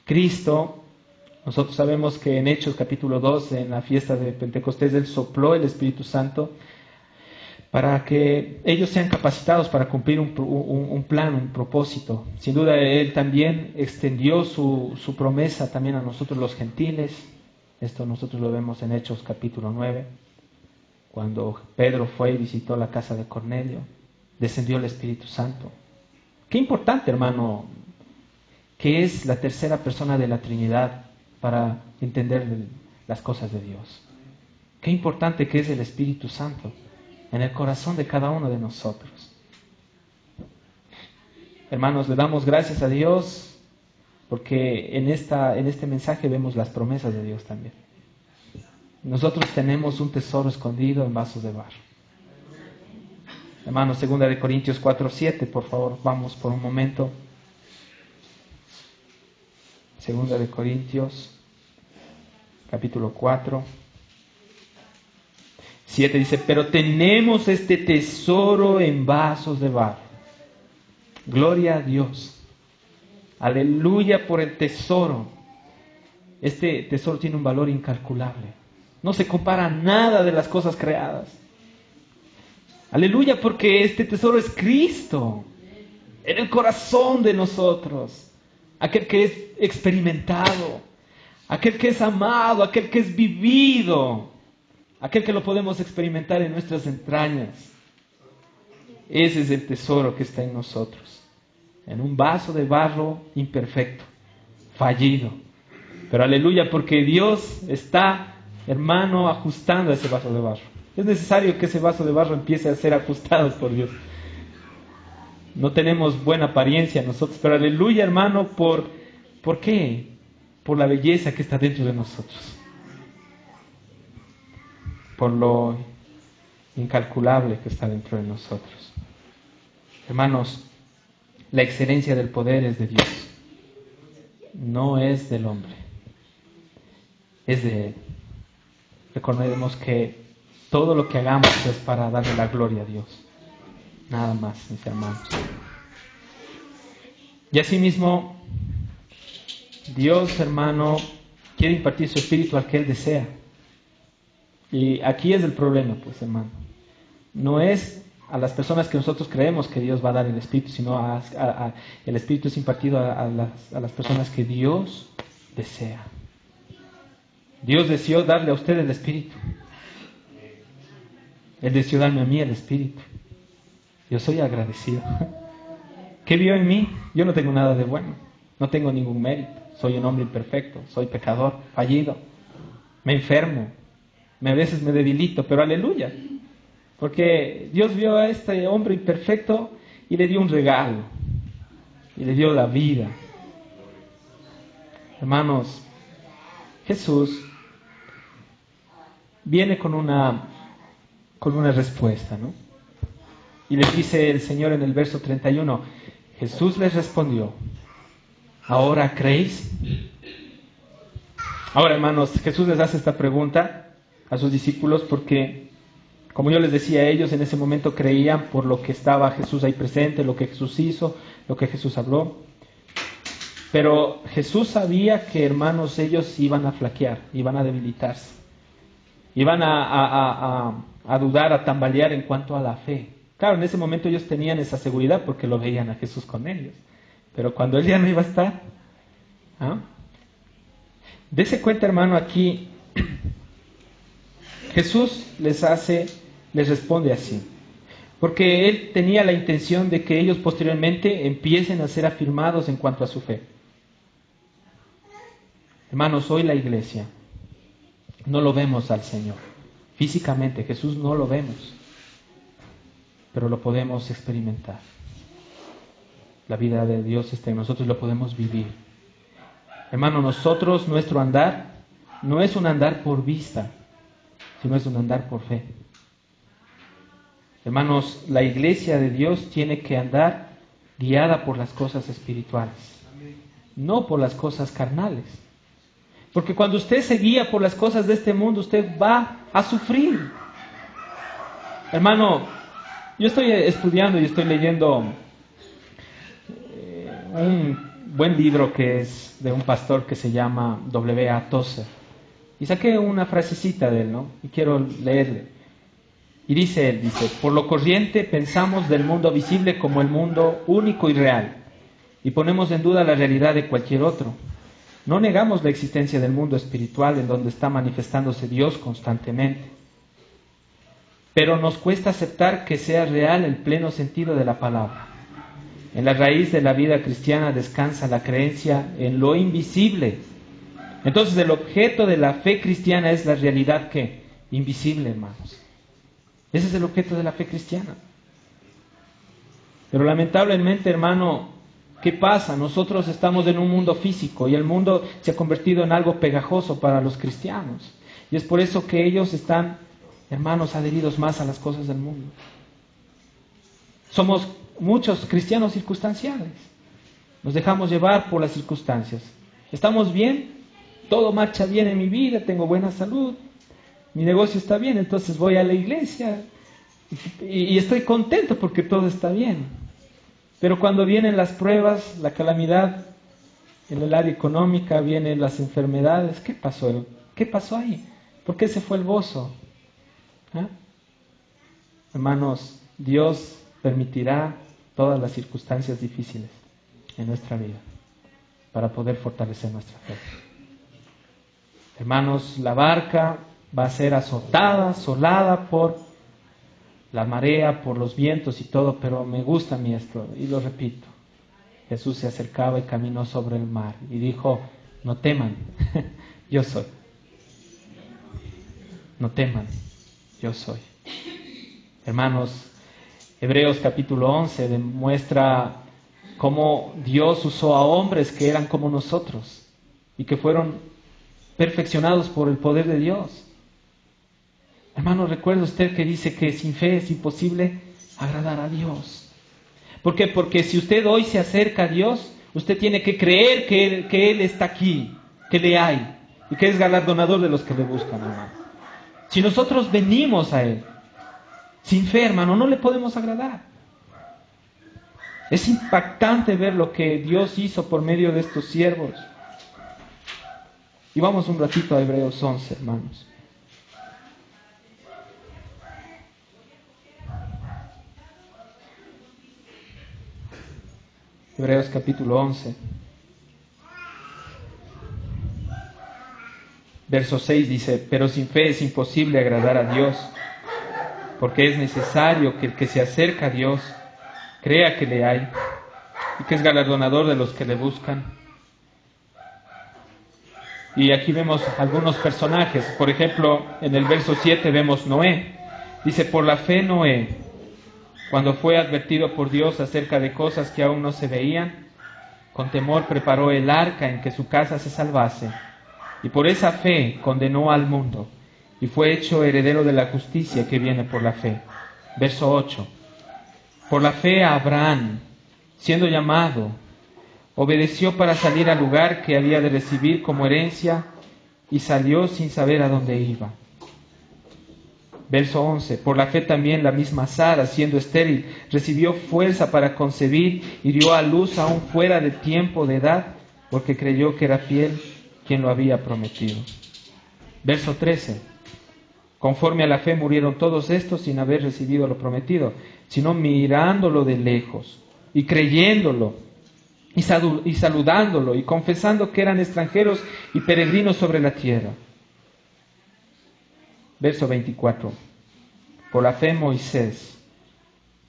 Cristo, nosotros sabemos que en Hechos capítulo 2, en la fiesta de Pentecostés, Él sopló el Espíritu Santo para que ellos sean capacitados para cumplir un plan, un propósito. Sin duda, Él también extendió su promesa también a nosotros los gentiles. Esto nosotros lo vemos en Hechos capítulo 9, cuando Pedro fue y visitó la casa de Cornelio. Descendió el Espíritu Santo. Qué importante, hermano, que es la tercera persona de la Trinidad para entender las cosas de Dios. Qué importante que es el Espíritu Santo en el corazón de cada uno de nosotros. Hermanos, le damos gracias a Dios porque en este mensaje vemos las promesas de Dios también. Nosotros tenemos un tesoro escondido en vasos de barro. Hermanos, 2 Corintios 4:7, por favor, vamos por un momento. 2 Corintios, capítulo 4, 7 dice, pero tenemos este tesoro en vasos de barro. Gloria a Dios. Aleluya por el tesoro. Este tesoro tiene un valor incalculable. No se compara a nada de las cosas creadas. Aleluya, porque este tesoro es Cristo, en el corazón de nosotros. Aquel que es experimentado, aquel que es amado, aquel que es vivido, aquel que lo podemos experimentar en nuestras entrañas. Ese es el tesoro que está en nosotros, en un vaso de barro imperfecto, fallido. Pero aleluya, porque Dios está, hermano, ajustando ese vaso de barro. Es necesario que ese vaso de barro empiece a ser ajustado por Dios. No tenemos buena apariencia nosotros, pero aleluya, hermano, ¿por qué? Por la belleza que está dentro de nosotros. Por lo incalculable que está dentro de nosotros. Hermanos, la excelencia del poder es de Dios. No es del hombre. Es de Él. Recordemos que todo lo que hagamos es para darle la gloria a Dios. Nada más, mis hermanos. Y asimismo, Dios, hermano, quiere impartir su espíritu al que Él desea. Y aquí es el problema, pues, hermano. No es a las personas que nosotros creemos que Dios va a dar el espíritu, sino el espíritu es impartido a las personas que Dios desea. Dios deseó darle a usted el espíritu. Él deseó darme a mí el espíritu. Yo soy agradecido. ¿Qué vio en mí? Yo no tengo nada de bueno. No tengo ningún mérito. Soy un hombre imperfecto. Soy pecador, fallido. Me enfermo. A veces me debilito, pero aleluya. Porque Dios vio a este hombre imperfecto y le dio un regalo. Y le dio la vida. Hermanos, Jesús viene con una respuesta, ¿no? Y les dice el Señor en el verso 31, Jesús les respondió, ¿ahora creéis? Ahora, hermanos, Jesús les hace esta pregunta a sus discípulos porque, como yo les decía, ellos en ese momento creían por lo que estaba Jesús ahí presente, lo que Jesús hizo, lo que Jesús habló. Pero Jesús sabía que, hermanos, ellos iban a flaquear, iban a debilitarse, iban a dudar, a tambalear en cuanto a la fe. Claro, en ese momento ellos tenían esa seguridad porque lo veían a Jesús con ellos. Pero cuando Él ya no iba a estar, Dese cuenta, hermano, aquí Jesús les responde así. Porque Él tenía la intención de que ellos posteriormente empiecen a ser afirmados en cuanto a su fe. Hermanos, hoy la iglesia no lo vemos al Señor. Físicamente, Jesús no lo vemos. Pero lo podemos experimentar. La vida de Dios está en nosotros y lo podemos vivir. Hermano, nosotros, nuestro andar, no es un andar por vista, sino es un andar por fe. Hermanos, la iglesia de Dios tiene que andar guiada por las cosas espirituales, no por las cosas carnales. Porque cuando usted se guía por las cosas de este mundo, usted va a sufrir. Hermano, yo estoy estudiando y estoy leyendo un buen libro que es de un pastor que se llama W.A. Tozer. Y saqué una frasecita de él, ¿no? Y quiero leerle. Y dice él, por lo corriente pensamos del mundo visible como el mundo único y real, y ponemos en duda la realidad de cualquier otro. No negamos la existencia del mundo espiritual en donde está manifestándose Dios constantemente. Pero nos cuesta aceptar que sea real el pleno sentido de la palabra. En la raíz de la vida cristiana descansa la creencia en lo invisible. Entonces el objeto de la fe cristiana es la realidad que invisible, hermanos. Ese es el objeto de la fe cristiana. Pero lamentablemente, hermano, ¿qué pasa? Nosotros estamos en un mundo físico y el mundo se ha convertido en algo pegajoso para los cristianos. Y es por eso que ellos están, hermanos, adheridos más a las cosas del mundo. Somos muchos cristianos circunstanciales. Nos dejamos llevar por las circunstancias. ¿Estamos bien? Todo marcha bien en mi vida, tengo buena salud, mi negocio está bien, entonces voy a la iglesia y estoy contento porque todo está bien. Pero cuando vienen las pruebas, la calamidad en el área económica, vienen las enfermedades, ¿qué pasó? ¿Qué pasó ahí? ¿Por qué se fue el gozo? Hermanos, Dios permitirá todas las circunstancias difíciles en nuestra vida para poder fortalecer nuestra fe. Hermanos, la barca va a ser azotada, asolada por la marea, por los vientos y todo, pero me gusta a mí esto, y lo repito. Jesús se acercaba y caminó sobre el mar y dijo: no teman, yo soy. No teman, yo soy. Hermanos, Hebreos capítulo 11 demuestra cómo Dios usó a hombres que eran como nosotros y que fueron perfeccionados por el poder de Dios. Hermano, ¿recuerda usted que dice que sin fe es imposible agradar a Dios? ¿Por qué? Porque si usted hoy se acerca a Dios, usted tiene que creer que Él está aquí, que le hay y que es galardonador de los que le buscan, hermano. Si nosotros venimos a Él sin fe, hermano, no le podemos agradar. Es impactante ver lo que Dios hizo por medio de estos siervos. Y vamos un ratito a Hebreos 11, hermanos. Hebreos capítulo 11. Verso 6 dice: pero sin fe es imposible agradar a Dios, porque es necesario que el que se acerca a Dios crea que le hay y que es galardonador de los que le buscan. Y aquí vemos algunos personajes. Por ejemplo, en el verso 7 vemos Noé. Dice: por la fe Noé, cuando fue advertido por Dios acerca de cosas que aún no se veían, con temor preparó el arca en que su casa se salvase. Y por esa fe condenó al mundo y fue hecho heredero de la justicia que viene por la fe. Verso 8. Por la fe Abraham, siendo llamado, obedeció para salir al lugar que había de recibir como herencia y salió sin saber a dónde iba. Verso 11. Por la fe también la misma Sara, siendo estéril, recibió fuerza para concebir y dio a luz aún fuera de tiempo de edad, porque creyó que era fiel quien lo había prometido. Verso 13. Conforme a la fe murieron todos estos sin haber recibido lo prometido, sino mirándolo de lejos y creyéndolo y saludándolo y confesando que eran extranjeros y peregrinos sobre la tierra. Verso 24. Por la fe Moisés,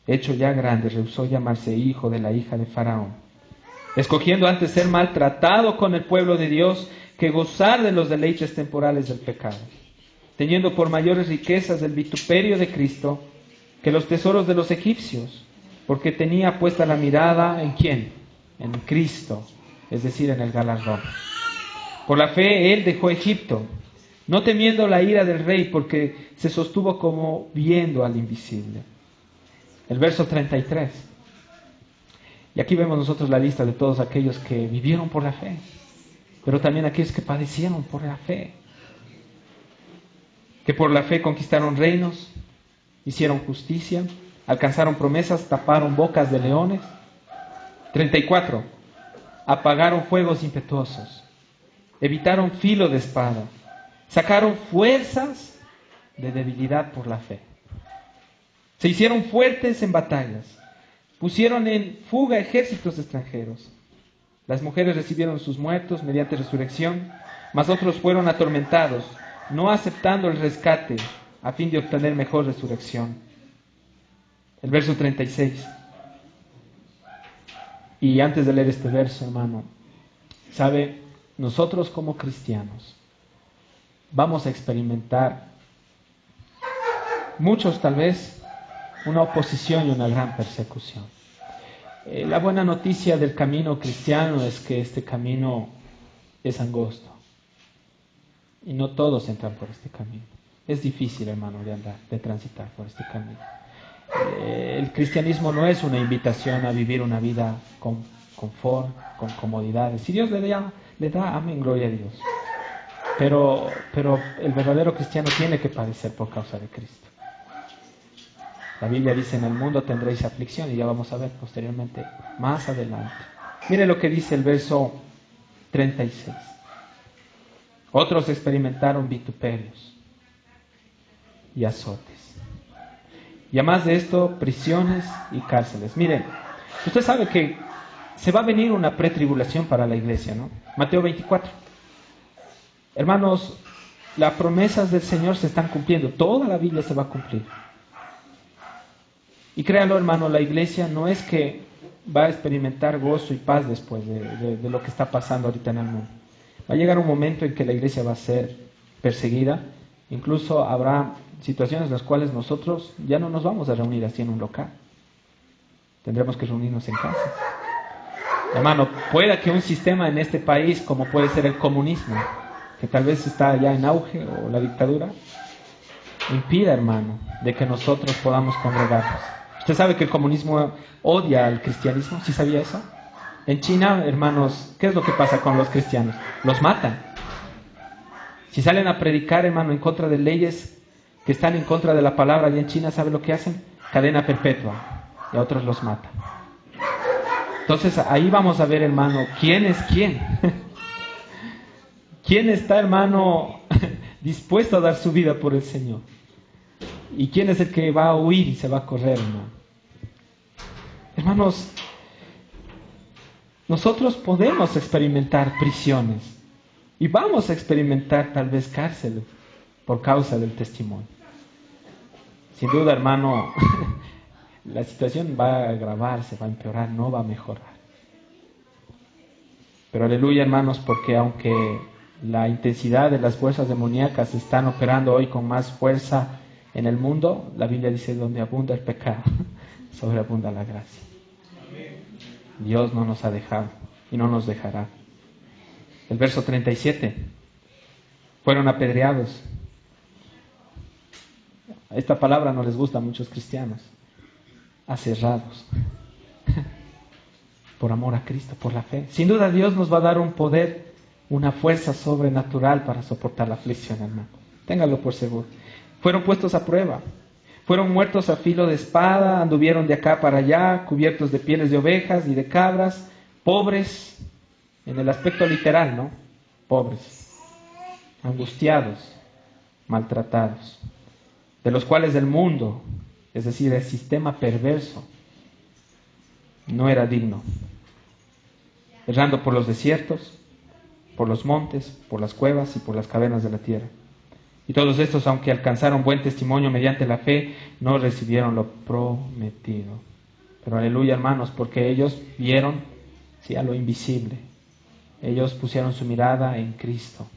hecho ya grande, rehusó llamarse hijo de la hija de Faraón, escogiendo antes ser maltratado con el pueblo de Dios que gozar de los deleites temporales del pecado, teniendo por mayores riquezas el vituperio de Cristo que los tesoros de los egipcios, porque tenía puesta la mirada ¿en quién? En Cristo, es decir, en el galardón. Por la fe él dejó Egipto, no temiendo la ira del rey, porque se sostuvo como viendo al invisible. El verso 33. Y aquí vemos nosotros la lista de todos aquellos que vivieron por la fe, pero también aquellos que padecieron por la fe, que por la fe conquistaron reinos, hicieron justicia, alcanzaron promesas, taparon bocas de leones. 34. Apagaron fuegos impetuosos, evitaron filo de espada, sacaron fuerzas de debilidad por la fe, se hicieron fuertes en batallas, pusieron en fuga ejércitos extranjeros. Las mujeres recibieron sus muertos mediante resurrección, mas otros fueron atormentados, no aceptando el rescate a fin de obtener mejor resurrección. El verso 36. Y antes de leer este verso, hermano, sabe, nosotros como cristianos vamos a experimentar, muchos tal vez, una oposición y una gran persecución. La buena noticia del camino cristiano es que este camino es angosto y no todos entran por este camino. Es difícil, hermano, de andar, de transitar por este camino. El cristianismo no es una invitación a vivir una vida con confort, con comodidades. Si Dios le da, amén, gloria a Dios. Pero el verdadero cristiano tiene que padecer por causa de Cristo. La Biblia dice: en el mundo tendréis aflicción, y ya vamos a ver posteriormente, más adelante. Mire lo que dice el verso 36. Otros experimentaron vituperios y azotes, Y además de esto, prisiones y cárceles. Miren, usted sabe que se va a venir una pretribulación para la iglesia, ¿no? Mateo 24. Hermanos, las promesas del Señor se están cumpliendo. Toda la Biblia se va a cumplir. Y créanlo, hermano, la iglesia no es que va a experimentar gozo y paz después de lo que está pasando ahorita en el mundo. Va a llegar un momento en que la iglesia va a ser perseguida. Incluso habrá situaciones en las cuales nosotros ya no nos vamos a reunir así en un local. Tendremos que reunirnos en casa. Hermano, pueda que un sistema en este país, como puede ser el comunismo, que tal vez está ya en auge, o la dictadura, impida, hermano, de que nosotros podamos congregarnos. ¿Usted sabe que el comunismo odia al cristianismo? ¿Sí sabía eso? En China, hermanos, ¿qué es lo que pasa con los cristianos? Los matan. Si salen a predicar, hermano, en contra de leyes que están en contra de la palabra allá en China, ¿sabe lo que hacen? Cadena perpetua. Y a otros los matan. Entonces, ahí vamos a ver, hermano, quién es quién. ¿Quién está, hermano, dispuesto a dar su vida por el Señor? ¿Y quién es el que va a huir y se va a correr, hermano? Hermanos, nosotros podemos experimentar prisiones y vamos a experimentar tal vez cárceles por causa del testimonio. Sin duda, hermano, la situación va a agravarse, va a empeorar, no va a mejorar. Pero aleluya, hermanos, porque aunque la intensidad de las fuerzas demoníacas están operando hoy con más fuerza en el mundo, la Biblia dice: donde abunda el pecado, sobreabunda la gracia. Dios no nos ha dejado y no nos dejará. El verso 37. Fueron apedreados. Esta palabra no les gusta a muchos cristianos. Aserrados. Por amor a Cristo, por la fe. Sin duda Dios nos va a dar un poder, una fuerza sobrenatural para soportar la aflicción, hermano. Téngalo por seguro. Fueron puestos a prueba. Fueron muertos a filo de espada, anduvieron de acá para allá, cubiertos de pieles de ovejas y de cabras, pobres, en el aspecto literal, ¿no? Pobres, angustiados, maltratados, de los cuales el mundo, es decir, el sistema perverso, no era digno. Errando por los desiertos, por los montes, por las cuevas y por las cavernas de la tierra. Y todos estos, aunque alcanzaron buen testimonio mediante la fe, no recibieron lo prometido. Pero aleluya, hermanos, porque ellos vieron, sí, a lo invisible. Ellos pusieron su mirada en Cristo.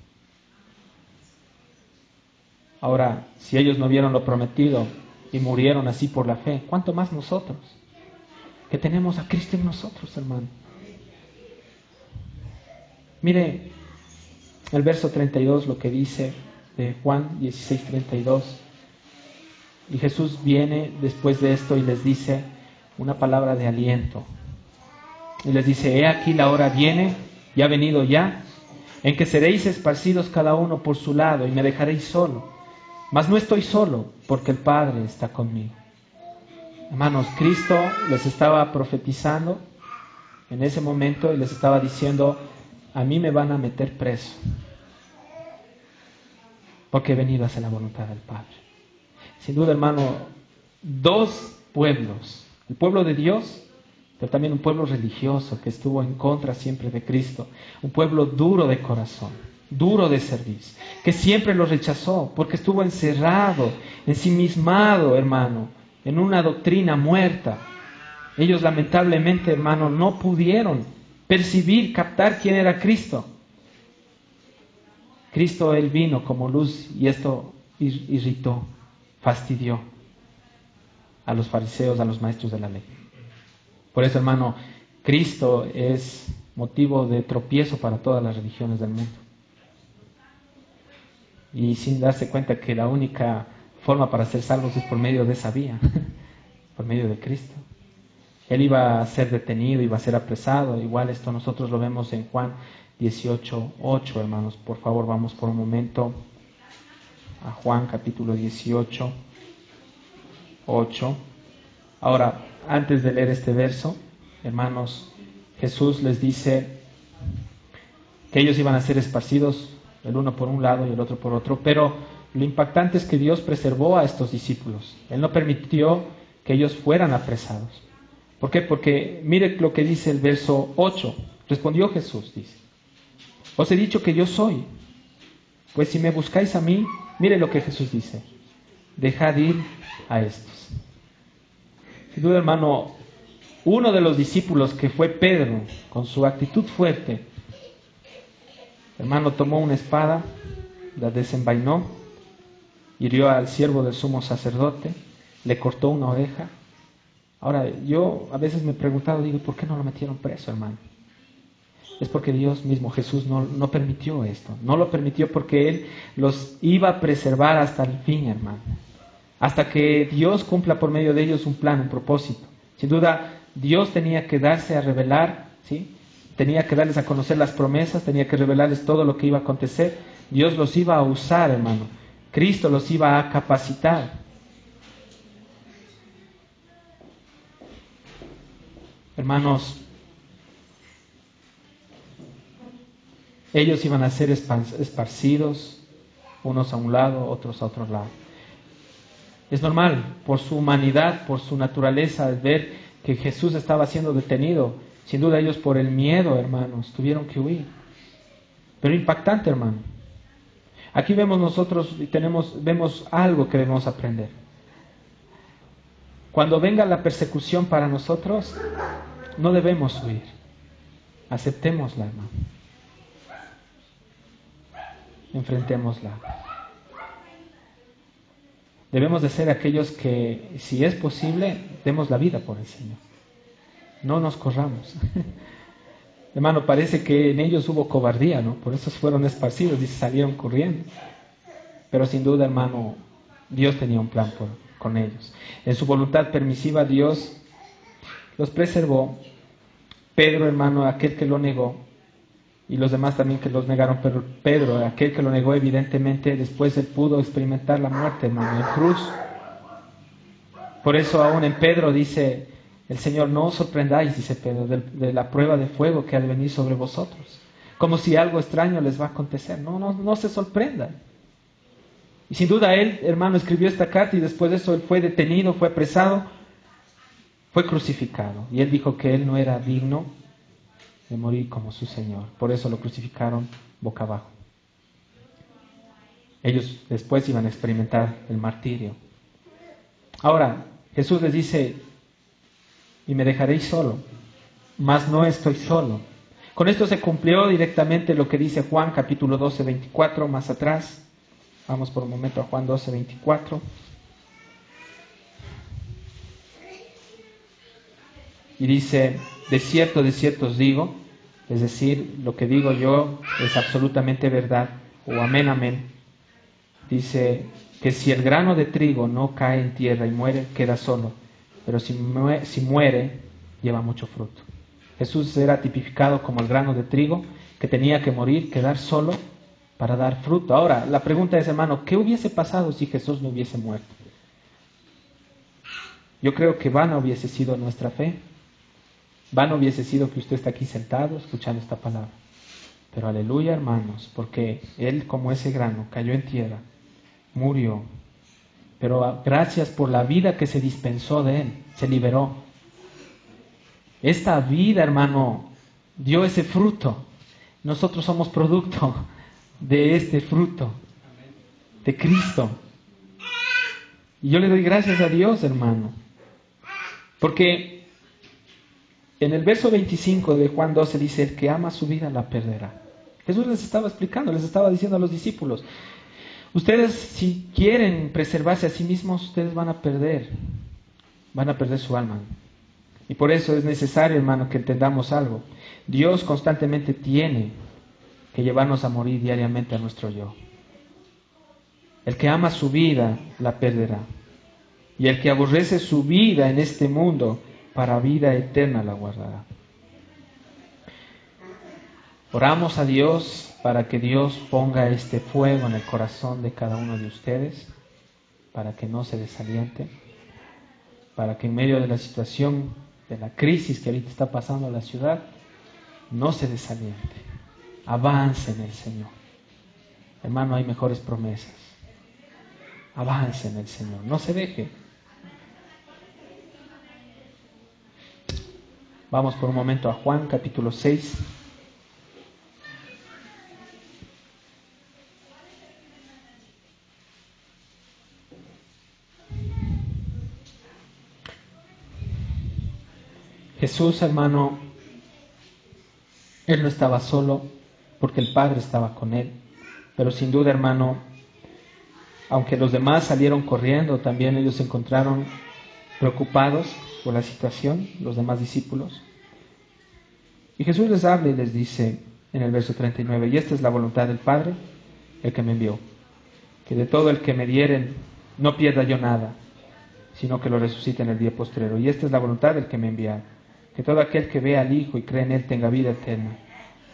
Ahora, si ellos no vieron lo prometido y murieron así por la fe, ¿cuánto más nosotros? Que tenemos a Cristo en nosotros, hermano. Mire el verso 32, lo que dice de Juan 16:32. Y Jesús viene después de esto y les dice una palabra de aliento. Y les dice: he aquí la hora viene, y ha venido ya, en que seréis esparcidos cada uno por su lado y me dejaréis solo. Mas no estoy solo, porque el Padre está conmigo. Hermanos, Cristo les estaba profetizando en ese momento y les estaba diciendo: a mí me van a meter preso, porque he venido a hacer la voluntad del Padre. Sin duda, hermano, dos pueblos, el pueblo de Dios, pero también un pueblo religioso que estuvo en contra siempre de Cristo, un pueblo duro de corazón, duro de servicio, que siempre lo rechazó porque estuvo encerrado, ensimismado, hermano, en una doctrina muerta. Ellos lamentablemente, hermano, no pudieron percibir, captar quién era Cristo. Cristo, Él vino como luz y esto irritó, fastidió a los fariseos, a los maestros de la ley. Por eso, hermano, Cristo es motivo de tropiezo para todas las religiones del mundo. Y sin darse cuenta que la única forma para ser salvos es por medio de esa vía, por medio de Cristo. Él iba a ser detenido, iba a ser apresado. Igual esto nosotros lo vemos en Juan 18:8, hermanos. Por favor, vamos por un momento a Juan capítulo 18:8. Ahora, antes de leer este verso, hermanos, Jesús les dice que ellos iban a ser esparcidos, el uno por un lado y el otro por otro, pero lo impactante es que Dios preservó a estos discípulos. Él no permitió que ellos fueran apresados. ¿Por qué? Porque mire lo que dice el verso 8. Respondió Jesús, dice: os he dicho que yo soy. Pues si me buscáis a mí, mire lo que Jesús dice: dejad ir a estos. Sin duda, hermano, uno de los discípulos, que fue Pedro, con su actitud fuerte, hermano, tomó una espada, la desenvainó, hirió al siervo del sumo sacerdote, le cortó una oreja. Ahora, yo a veces me he preguntado, digo, ¿por qué no lo metieron preso, hermano? Es porque Dios mismo, Jesús, no permitió esto. No lo permitió porque Él los iba a preservar hasta el fin, hermano. Hasta que Dios cumpla por medio de ellos un plan, un propósito. Sin duda, Dios tenía que darse a revelar, ¿sí? Tenía que darles a conocer las promesas, tenía que revelarles todo lo que iba a acontecer. Dios los iba a usar, hermano. Cristo los iba a capacitar. Hermanos, ellos iban a ser esparcidos, unos a un lado, otros a otro lado. Es normal, por su humanidad, por su naturaleza, al ver que Jesús estaba siendo detenido. Sin duda ellos, por el miedo, hermanos, tuvieron que huir. Pero impactante, hermano. Aquí vemos nosotros y vemos algo que debemos aprender. Cuando venga la persecución para nosotros, no debemos huir. Aceptémosla, hermano. Enfrentémosla. Debemos de ser aquellos que, si es posible, demos la vida por el Señor. No nos corramos. Hermano, parece que en ellos hubo cobardía, ¿no? Por eso fueron esparcidos y salieron corriendo. Pero sin duda, hermano, Dios tenía un plan con ellos. En su voluntad permisiva, Dios los preservó. Pedro, hermano, aquel que lo negó, y los demás también que los negaron, pero Pedro, aquel que lo negó, evidentemente después él pudo experimentar la muerte, hermano, en cruz. Por eso aún en Pedro dice el Señor: no os sorprendáis, dice Pedro, de la prueba de fuego que ha de venir sobre vosotros, como si algo extraño les va a acontecer. No se sorprendan. Y sin duda él, hermano, escribió esta carta, y después de eso él fue detenido, fue apresado, fue crucificado, y él dijo que él no era digno de morir como su Señor. Por eso lo crucificaron boca abajo. Ellos después iban a experimentar el martirio. Ahora, Jesús les dice: y me dejaréis solo, mas no estoy solo. Con esto se cumplió directamente lo que dice Juan capítulo 12, 24, más atrás. Vamos por un momento a Juan 12, 24. Y dice: de cierto os digo, es decir, lo que digo yo es absolutamente verdad, o amén, amén. Dice que si el grano de trigo no cae en tierra y muere, queda solo, pero si muere, lleva mucho fruto. Jesús era tipificado como el grano de trigo que tenía que morir, quedar solo para dar fruto. Ahora, la pregunta es, hermano, ¿qué hubiese pasado si Jesús no hubiese muerto? Yo creo que vana hubiese sido nuestra fe. Vano hubiese sido que usted está aquí sentado escuchando esta palabra. Pero aleluya, hermanos, porque Él, como ese grano, cayó en tierra, murió. Pero gracias por la vida que se dispensó de Él, se liberó. Esta vida, hermano, dio ese fruto. Nosotros somos producto de este fruto, de Cristo. Y yo le doy gracias a Dios, hermano, porque en el verso 25 de Juan 12 dice: el que ama su vida la perderá. Jesús les estaba explicando, les estaba diciendo a los discípulos: ustedes, si quieren preservarse a sí mismos, ustedes van a perder su alma. Y por eso es necesario, hermano, que entendamos algo. Dios constantemente tiene que llevarnos a morir diariamente a nuestro yo. El que ama su vida la perderá, y el que aborrece su vida en este mundo, para vida eterna la guardará. Oramos a Dios para que Dios ponga este fuego en el corazón de cada uno de ustedes, para que no se desaliente, para que en medio de la situación, de la crisis que ahorita está pasando en la ciudad, no se desaliente, avance en el Señor. Hermano, hay mejores promesas. Avance en el Señor, no se deje. Vamos por un momento a Juan capítulo 6. Jesús, hermano, Él no estaba solo porque el Padre estaba con Él. Pero sin duda, hermano, aunque los demás salieron corriendo, también ellos se encontraron preocupados por la situación, los demás discípulos. Y Jesús les habla y les dice en el verso 39, y esta es la voluntad del Padre, el que me envió, que de todo el que me dieren no pierda yo nada, sino que lo resucite en el día postrero. Y esta es la voluntad del que me envía, que todo aquel que vea al Hijo y cree en Él tenga vida eterna,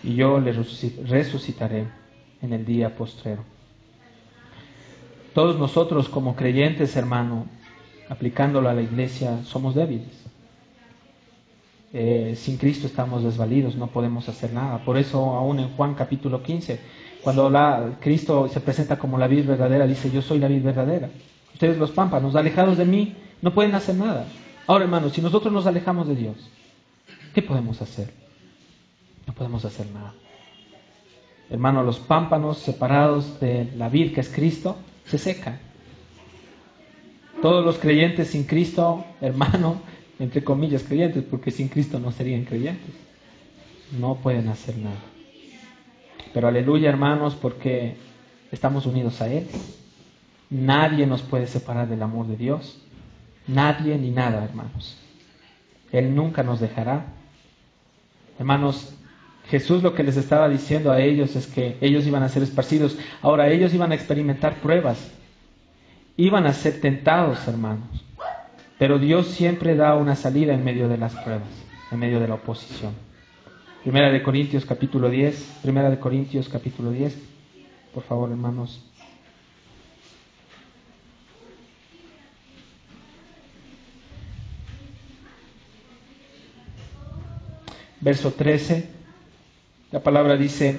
y yo le resucitaré en el día postrero. Todos nosotros como creyentes, hermano, aplicándolo a la iglesia, somos débiles. Sin Cristo estamos desvalidos, no podemos hacer nada. Por eso aún en Juan capítulo 15, cuando Cristo se presenta como la vid verdadera, dice, yo soy la vid verdadera. Ustedes los pámpanos, alejados de mí, no pueden hacer nada. Ahora, hermanos, si nosotros nos alejamos de Dios, ¿qué podemos hacer? No podemos hacer nada. Hermano, los pámpanos separados de la vid que es Cristo, se secan. Todos los creyentes sin Cristo, hermano, entre comillas creyentes, porque sin Cristo no serían creyentes, no pueden hacer nada. Pero aleluya, hermanos, porque estamos unidos a Él. Nadie nos puede separar del amor de Dios. Nadie ni nada, hermanos. Él nunca nos dejará. Hermanos, Jesús lo que les estaba diciendo a ellos es que ellos iban a ser esparcidos. Ahora, ellos iban a experimentar pruebas. Iban a ser tentados, hermanos. Pero Dios siempre da una salida en medio de las pruebas, en medio de la oposición. Primera de Corintios capítulo 10, por favor, hermanos. Verso 13, la palabra dice,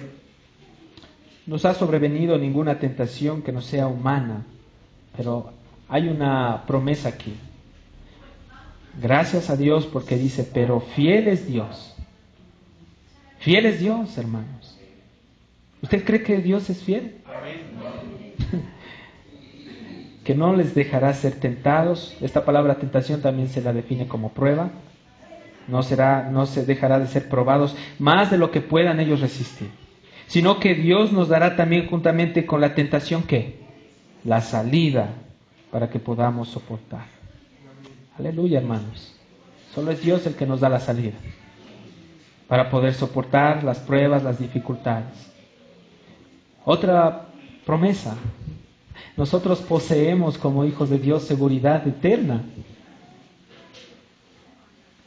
nos ha sobrevenido ninguna tentación que no sea humana, pero hay una promesa aquí. Gracias a Dios porque dice, pero fiel es Dios. Fiel es Dios, hermanos. ¿Usted cree que Dios es fiel? Que no les dejará ser tentados. Esta palabra tentación también se la define como prueba. No se dejará de ser probados más de lo que puedan ellos resistir. Sino que Dios nos dará también juntamente con la tentación, ¿qué? La salida para que podamos soportar. Aleluya, hermanos. Solo es Dios el que nos da la salida para poder soportar las pruebas, las dificultades. Otra promesa. Nosotros poseemos como hijos de Dios seguridad eterna.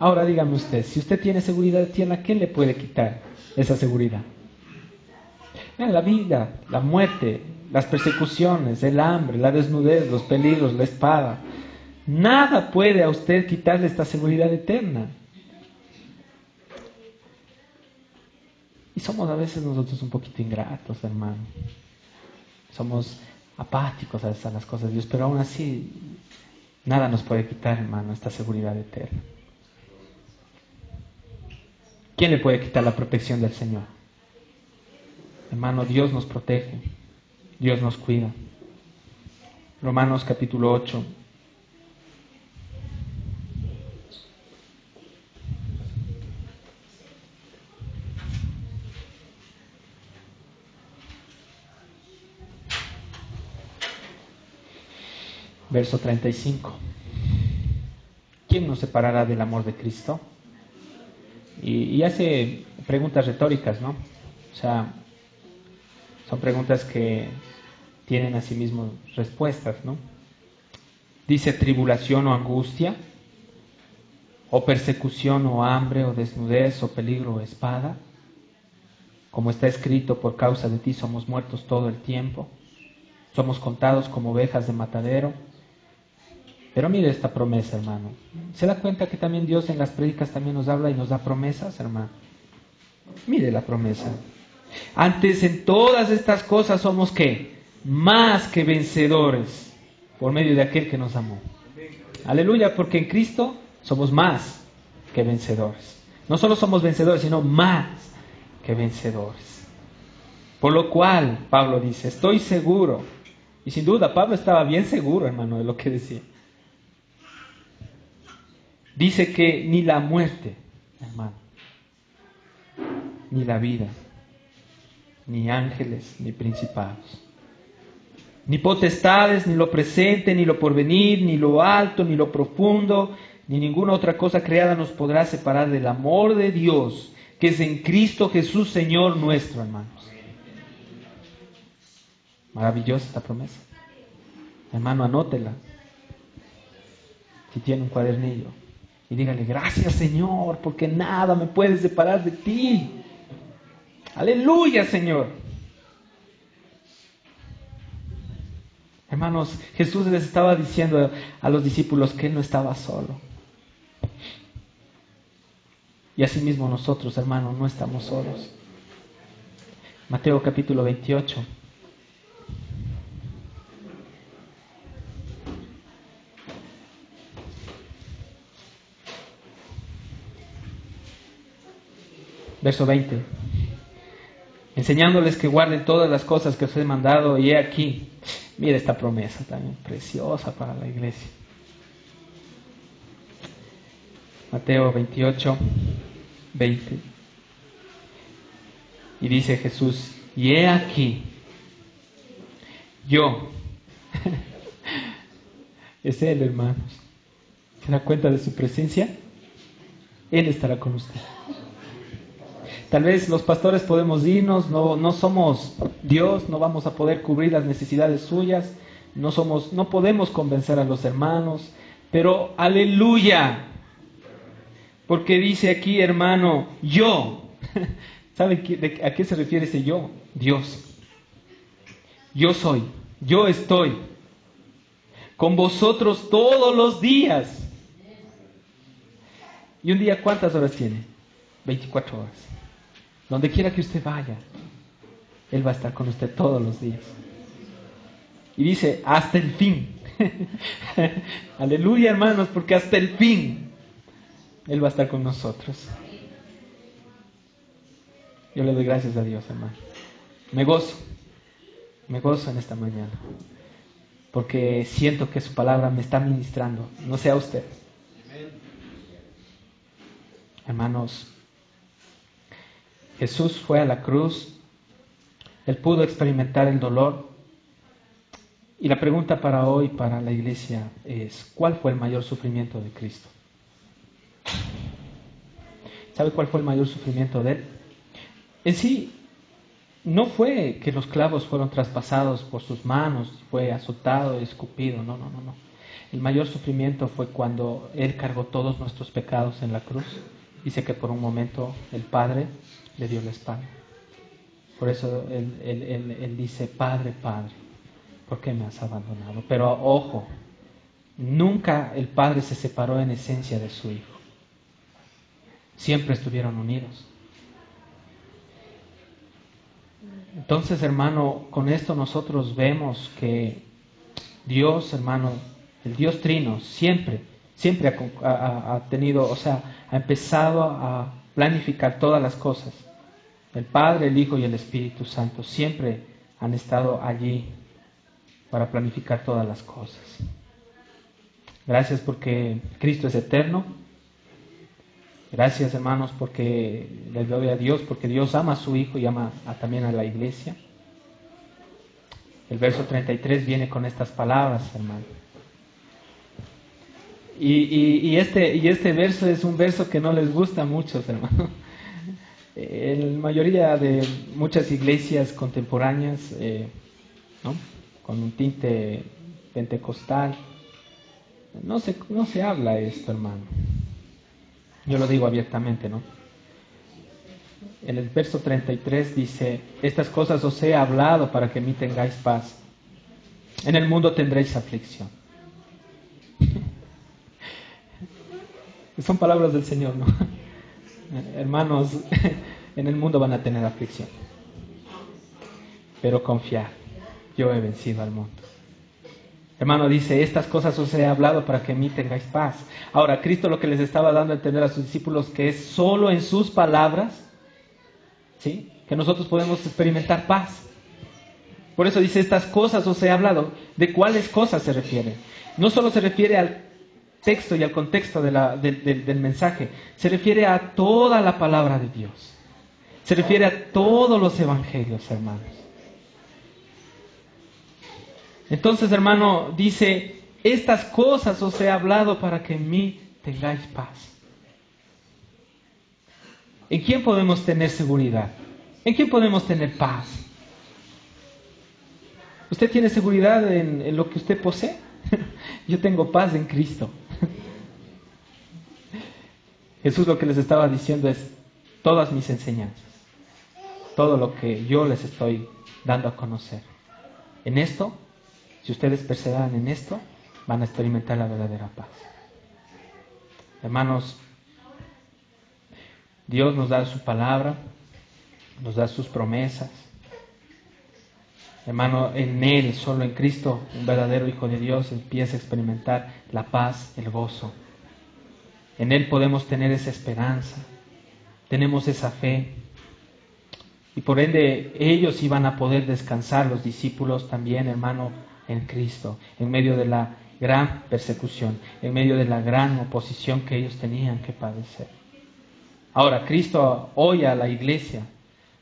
Ahora dígame usted, si usted tiene seguridad eterna, ¿qué le puede quitar esa seguridad? La vida, la muerte, las persecuciones, el hambre, la desnudez, los peligros, la espada. Nada puede a usted quitarle esta seguridad eterna. Y somos a veces nosotros un poquito ingratos, hermano. Somos apáticos a veces a las cosas de Dios, pero aún así nada nos puede quitar, hermano, esta seguridad eterna. ¿Quién le puede quitar la protección del Señor? Hermano, Dios nos protege, Dios nos cuida. Romanos capítulo 8. Verso 35. ¿Quién nos separará del amor de Cristo? Y hace preguntas retóricas, ¿no? O sea, son preguntas que tienen a sí mismo respuestas, ¿no? Dice tribulación o angustia, o persecución o hambre, o desnudez, o peligro o espada. Como está escrito, por causa de ti somos muertos todo el tiempo. Somos contados como ovejas de matadero. Pero mire esta promesa, hermano. ¿Se da cuenta que también Dios en las prédicas también nos habla y nos da promesas, hermano? Mire la promesa. Antes en todas estas cosas somos ¿qué? Más que vencedores por medio de aquel que nos amó. Aleluya, porque en Cristo somos más que vencedores. No solo somos vencedores, sino más que vencedores. Por lo cual, Pablo dice, estoy seguro. Y sin duda, Pablo estaba bien seguro, hermano, de lo que decía. Dice que ni la muerte, hermano, ni la vida, ni ángeles, ni principados, ni potestades, ni lo presente, ni lo porvenir, ni lo alto, ni lo profundo, ni ninguna otra cosa creada nos podrá separar del amor de Dios, que es en Cristo Jesús, Señor nuestro, hermanos. Maravillosa esta promesa. Hermano, anótela. Si tiene un cuadernillo. Y dígale, gracias Señor, porque nada me puede separar de ti. Aleluya, Señor. Hermanos, Jesús les estaba diciendo a los discípulos que Él no estaba solo. Y asimismo nosotros, hermanos, no estamos solos. Mateo capítulo 28. Verso 20. Enseñándoles que guarden todas las cosas que os he mandado, y he aquí. Mira esta promesa también preciosa para la iglesia. Mateo 28, 20. Y dice Jesús, y he aquí, yo. Es Él, hermanos. ¿Se da cuenta de su presencia? Él estará con usted. Tal vez los pastores podemos irnos, no somos Dios, no vamos a poder cubrir las necesidades suyas, no podemos convencer a los hermanos, pero aleluya, porque dice aquí, hermano, yo. ¿Sabe a qué se refiere ese yo? Dios. Yo soy, yo estoy con vosotros todos los días. ¿Y un día cuántas horas tiene? 24 horas. Donde quiera que usted vaya, Él va a estar con usted todos los días. Y dice, hasta el fin. Aleluya, hermanos, porque hasta el fin Él va a estar con nosotros. Yo le doy gracias a Dios, hermano. Me gozo en esta mañana, porque siento que su palabra me está ministrando. No sea usted. Hermanos, Jesús fue a la cruz, Él pudo experimentar el dolor, y la pregunta para hoy, para la iglesia, es, ¿cuál fue el mayor sufrimiento de Cristo? ¿Sabe cuál fue el mayor sufrimiento de Él? En sí, no fue que los clavos fueron traspasados por sus manos, fue azotado, escupido, no. El mayor sufrimiento fue cuando Él cargó todos nuestros pecados en la cruz. Dice que por un momento el Padre le dio la espalda. Por eso él dice, Padre, Padre, ¿por qué me has abandonado? Pero ojo, nunca el Padre se separó en esencia de su Hijo. Siempre estuvieron unidos. Entonces, hermano, con esto nosotros vemos que Dios, hermano, el Dios Trino, siempre ha tenido, ha empezado a planificar todas las cosas. El Padre, el Hijo y el Espíritu Santo siempre han estado allí para planificar todas las cosas. Gracias porque Cristo es eterno. Gracias, hermanos, porque le doy a Dios, porque Dios ama a su Hijo y ama también a la iglesia. El verso 33 viene con estas palabras, hermano. Y este verso es un verso que no les gusta a muchos, hermano. En la mayoría de muchas iglesias contemporáneas, ¿no?, con un tinte pentecostal, no se habla esto, hermano. Yo lo digo abiertamente, ¿no? En el verso 33 dice, estas cosas os he hablado para que en mí tengáis paz. En el mundo tendréis aflicción. Son palabras del Señor, ¿no? Hermanos, en el mundo van a tener aflicción. Pero confiad, yo he vencido al mundo. Hermano, dice, estas cosas os he hablado para que en mí tengáis paz. Ahora, Cristo lo que les estaba dando a entender a sus discípulos que es solo en sus palabras, ¿sí?, que nosotros podemos experimentar paz. Por eso dice, estas cosas os he hablado. ¿De cuáles cosas se refiere? No solo se refiere al texto y al contexto del mensaje, se refiere a toda la palabra de Dios. Se refiere a todos los evangelios, hermanos. Entonces, hermano, dice, estas cosas os he hablado para que en mí tengáis paz. ¿En quién podemos tener seguridad? ¿En quién podemos tener paz? ¿Usted tiene seguridad en lo que usted posee? Yo tengo paz en Cristo. Jesús lo que les estaba diciendo es todas mis enseñanzas, todo lo que yo les estoy dando a conocer. En esto, si ustedes perseveran en esto, van a experimentar la verdadera paz. Hermanos, Dios nos da su palabra, nos da sus promesas. Hermano, en Él, solo en Cristo, un verdadero Hijo de Dios empieza a experimentar la paz, el gozo. En Él podemos tener esa esperanza, tenemos esa fe. Y por ende, ellos iban a poder descansar, los discípulos también, hermano, en Cristo, en medio de la gran persecución, en medio de la gran oposición que ellos tenían que padecer. Ahora, Cristo hoy a la iglesia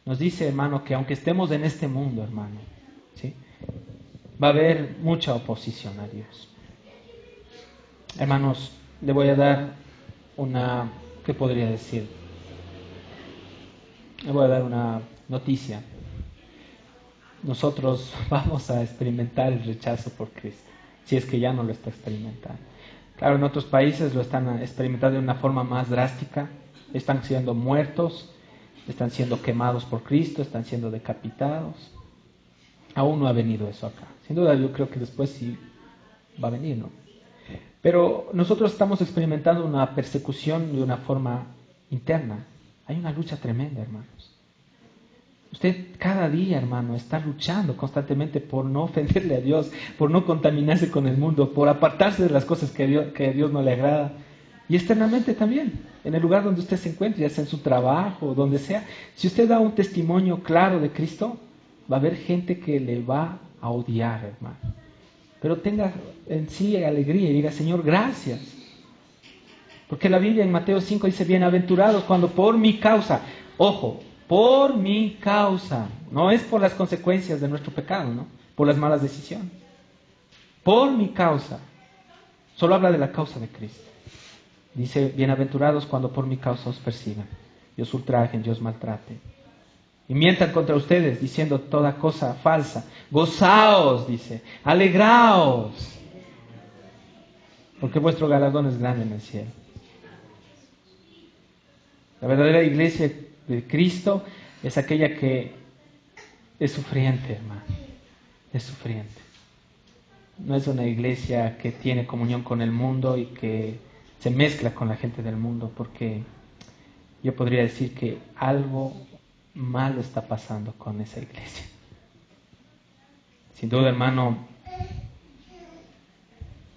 nos dice, hermano, que aunque estemos en este mundo, hermano, ¿sí?, va a haber mucha oposición a Dios. Hermanos, le voy a dar ¿qué podría decir? Le voy a dar una noticia. Nosotros vamos a experimentar el rechazo por Cristo, si es que ya no lo está experimentando. Claro, en otros países lo están experimentando de una forma más drástica. Están siendo muertos, están siendo quemados por Cristo, están siendo decapitados. Aún no ha venido eso acá. Sin duda yo creo que después sí va a venir, ¿no? Pero nosotros estamos experimentando una persecución de una forma interna. Hay una lucha tremenda, hermanos. Usted cada día, hermano, está luchando constantemente por no ofenderle a Dios, por no contaminarse con el mundo, por apartarse de las cosas que a Dios no le agrada. Y externamente también, en el lugar donde usted se encuentre, ya sea en su trabajo, donde sea. Si usted da un testimonio claro de Cristo, va a haber gente que le va a odiar, hermano. Pero tenga en sí alegría y diga, Señor, gracias. Porque la Biblia en Mateo 5 dice, bienaventurados cuando por mi causa, ojo, por mi causa, no es por las consecuencias de nuestro pecado, ¿no?, por las malas decisiones. Por mi causa, solo habla de la causa de Cristo. Dice, bienaventurados cuando por mi causa os persigan, y os ultrajen, y os maltraten, y mientan contra ustedes, diciendo toda cosa falsa. Gozaos, dice, alegraos, porque vuestro galardón es grande en el cielo. La verdadera iglesia de Cristo es aquella que es sufriente, hermano, es sufriente. No es una iglesia que tiene comunión con el mundo y que se mezcla con la gente del mundo, porque yo podría decir que algo malo está pasando con esa iglesia. Sin duda, hermano,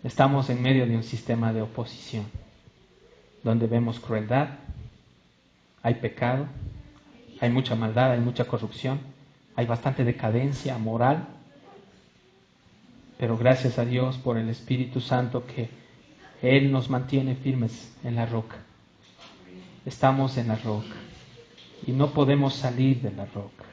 estamos en medio de un sistema de oposición, donde vemos crueldad, hay pecado, hay mucha maldad, hay mucha corrupción, hay bastante decadencia moral, pero gracias a Dios por el Espíritu Santo que Él nos mantiene firmes en la roca. Estamos en la roca y no podemos salir de la roca.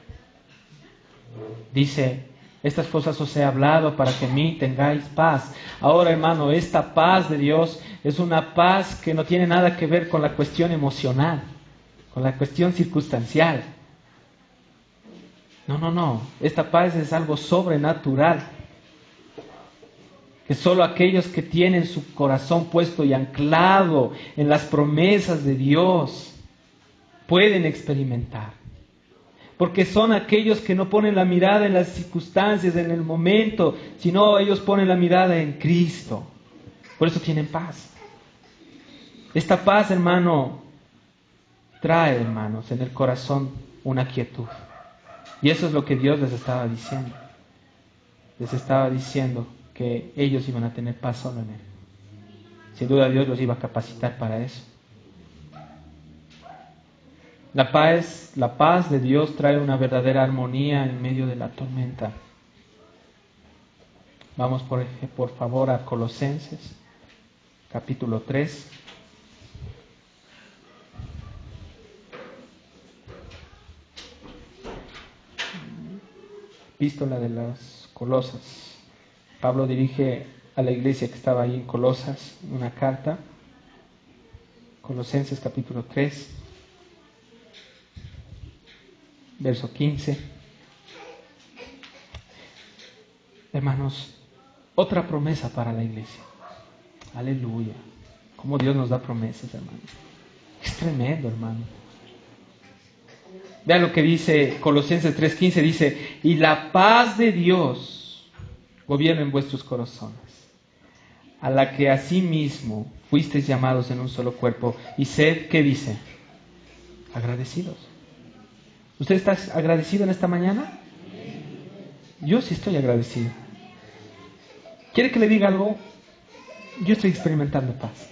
Dice, estas cosas os he hablado para que en mí tengáis paz. Ahora, hermano, esta paz de Dios es una paz que no tiene nada que ver con la cuestión emocional, con la cuestión circunstancial. No. Esta paz es algo sobrenatural, que solo aquellos que tienen su corazón puesto y anclado en las promesas de Dios pueden experimentar. Porque son aquellos que no ponen la mirada en las circunstancias, en el momento, sino ellos ponen la mirada en Cristo. Por eso tienen paz. Esta paz, hermano, trae, hermanos, en el corazón una quietud. Y eso es lo que Dios les estaba diciendo. Les estaba diciendo que ellos iban a tener paz solo en Él. Sin duda Dios los iba a capacitar para eso. La paz de Dios trae una verdadera armonía en medio de la tormenta. Vamos por favor a Colosenses, capítulo 3. Epístola de las Colosas. Pablo dirige a la iglesia que estaba ahí en Colosas una carta. Colosenses capítulo 3, verso 15. Hermanos, otra promesa para la iglesia. Aleluya. Cómo Dios nos da promesas, hermanos. Es tremendo, hermano. Vean lo que dice Colosenses 3:15, dice: y la paz de Dios gobierna en vuestros corazones, a la que asimismo fuisteis llamados en un solo cuerpo, y sed, ¿qué dice? Agradecidos. ¿Usted está agradecido en esta mañana? Yo sí estoy agradecido. ¿Quiere que le diga algo? Yo estoy experimentando paz.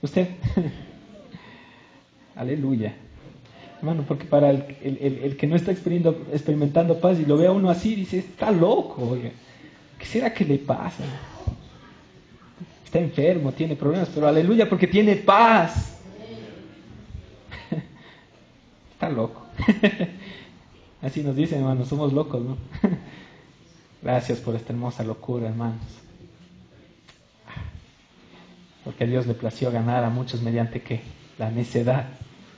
¿Usted? Aleluya. Hermano, porque para el que no está experimentando paz y lo ve a uno así, dice, está loco, oiga. ¿Qué será que le pasa? Está enfermo, tiene problemas, pero aleluya, porque tiene paz. Está loco. Así nos dicen, hermanos, somos locos, ¿no? Gracias por esta hermosa locura, hermanos. Porque a Dios le plació ganar a muchos mediante ¿qué? La necedad,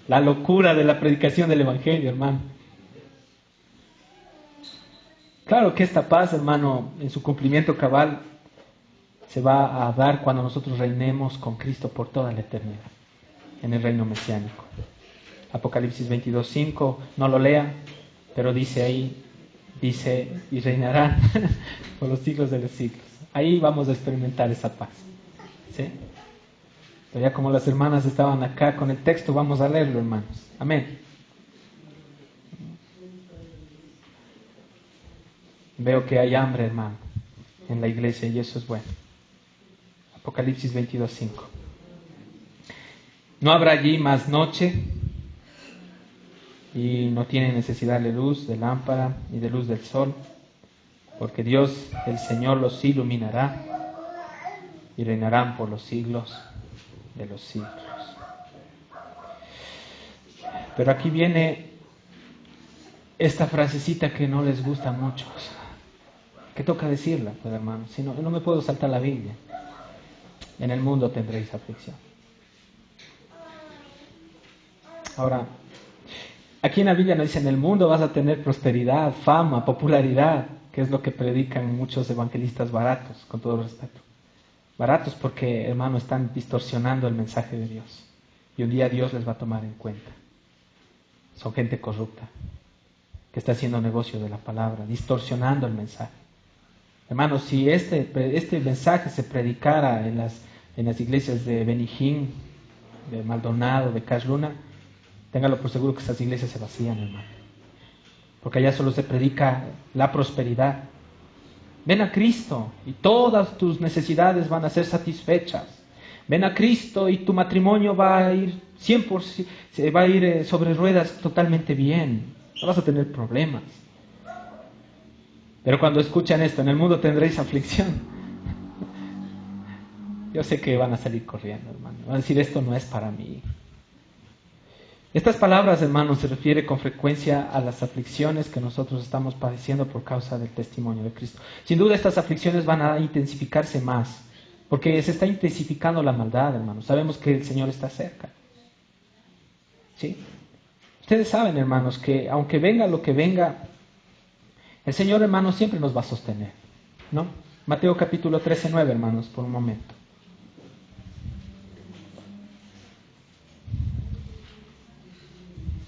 la locura de la predicación del Evangelio, hermano. Claro que esta paz, hermano, en su cumplimiento cabal, se va a dar cuando nosotros reinemos con Cristo por toda la eternidad, en el reino mesiánico. Apocalipsis 22:5, no lo lea, pero dice ahí, dice, y reinarán por los siglos de los siglos. Ahí vamos a experimentar esa paz. ¿Sí? Pero ya como las hermanas estaban acá con el texto, vamos a leerlo, hermanos. Amén. Veo que hay hambre, hermano, en la iglesia, y eso es bueno. Apocalipsis 22:5. No habrá allí más noche, y no tiene necesidad de luz de lámpara ni de luz del sol, porque Dios, el Señor, los iluminará y reinarán por los siglos de los siglos. Pero aquí viene esta frasecita que no les gusta a muchos. ¿Qué toca decirla, pues, hermano? Si no, no me puedo saltar la Biblia. En el mundo tendréis aflicción. Ahora, aquí en la Biblia nos dice, en el mundo vas a tener prosperidad, fama, popularidad, que es lo que predican muchos evangelistas baratos, con todo respeto. Baratos porque, hermano, están distorsionando el mensaje de Dios. Y un día Dios les va a tomar en cuenta. Son gente corrupta, que está haciendo negocio de la palabra, distorsionando el mensaje. Hermanos, si este mensaje se predicara en las iglesias de Benijín, de Maldonado, de Cash Luna, téngalo por seguro que esas iglesias se vacían, hermano. Porque allá solo se predica la prosperidad. Ven a Cristo y todas tus necesidades van a ser satisfechas. Ven a Cristo y tu matrimonio va a ir 100%, va a ir sobre ruedas totalmente bien. No vas a tener problemas. Pero cuando escuchan esto, en el mundo tendréis aflicción. Yo sé que van a salir corriendo, hermano. Van a decir, esto no es para mí. Estas palabras, hermanos, se refiere con frecuencia a las aflicciones que nosotros estamos padeciendo por causa del testimonio de Cristo. Sin duda estas aflicciones van a intensificarse más, porque se está intensificando la maldad, hermanos. Sabemos que el Señor está cerca. ¿Sí? Ustedes saben, hermanos, que aunque venga lo que venga, el Señor, hermanos, siempre nos va a sostener, ¿no? Mateo capítulo 13:9, hermanos, por un momento.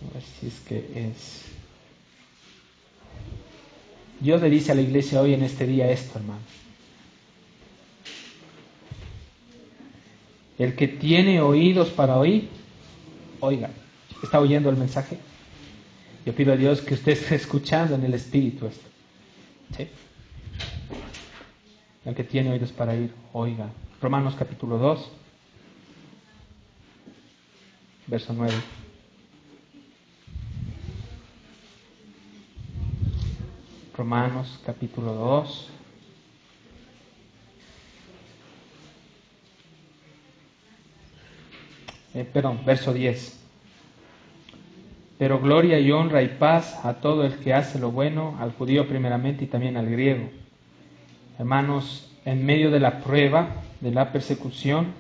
A ver si es que es. Dios le dice a la iglesia hoy en este día esto, hermano. El que tiene oídos para oír, oiga. ¿Está oyendo el mensaje? Yo pido a Dios que usted esté escuchando en el Espíritu esto. ¿Sí? El que tiene oídos para oír, oiga. Romanos capítulo 2, verso 9. Romanos capítulo 2. Verso 10. Pero gloria y honra y paz a todo el que hace lo bueno, al judío primeramente y también al griego. Hermanos, en medio de la prueba, de la persecución,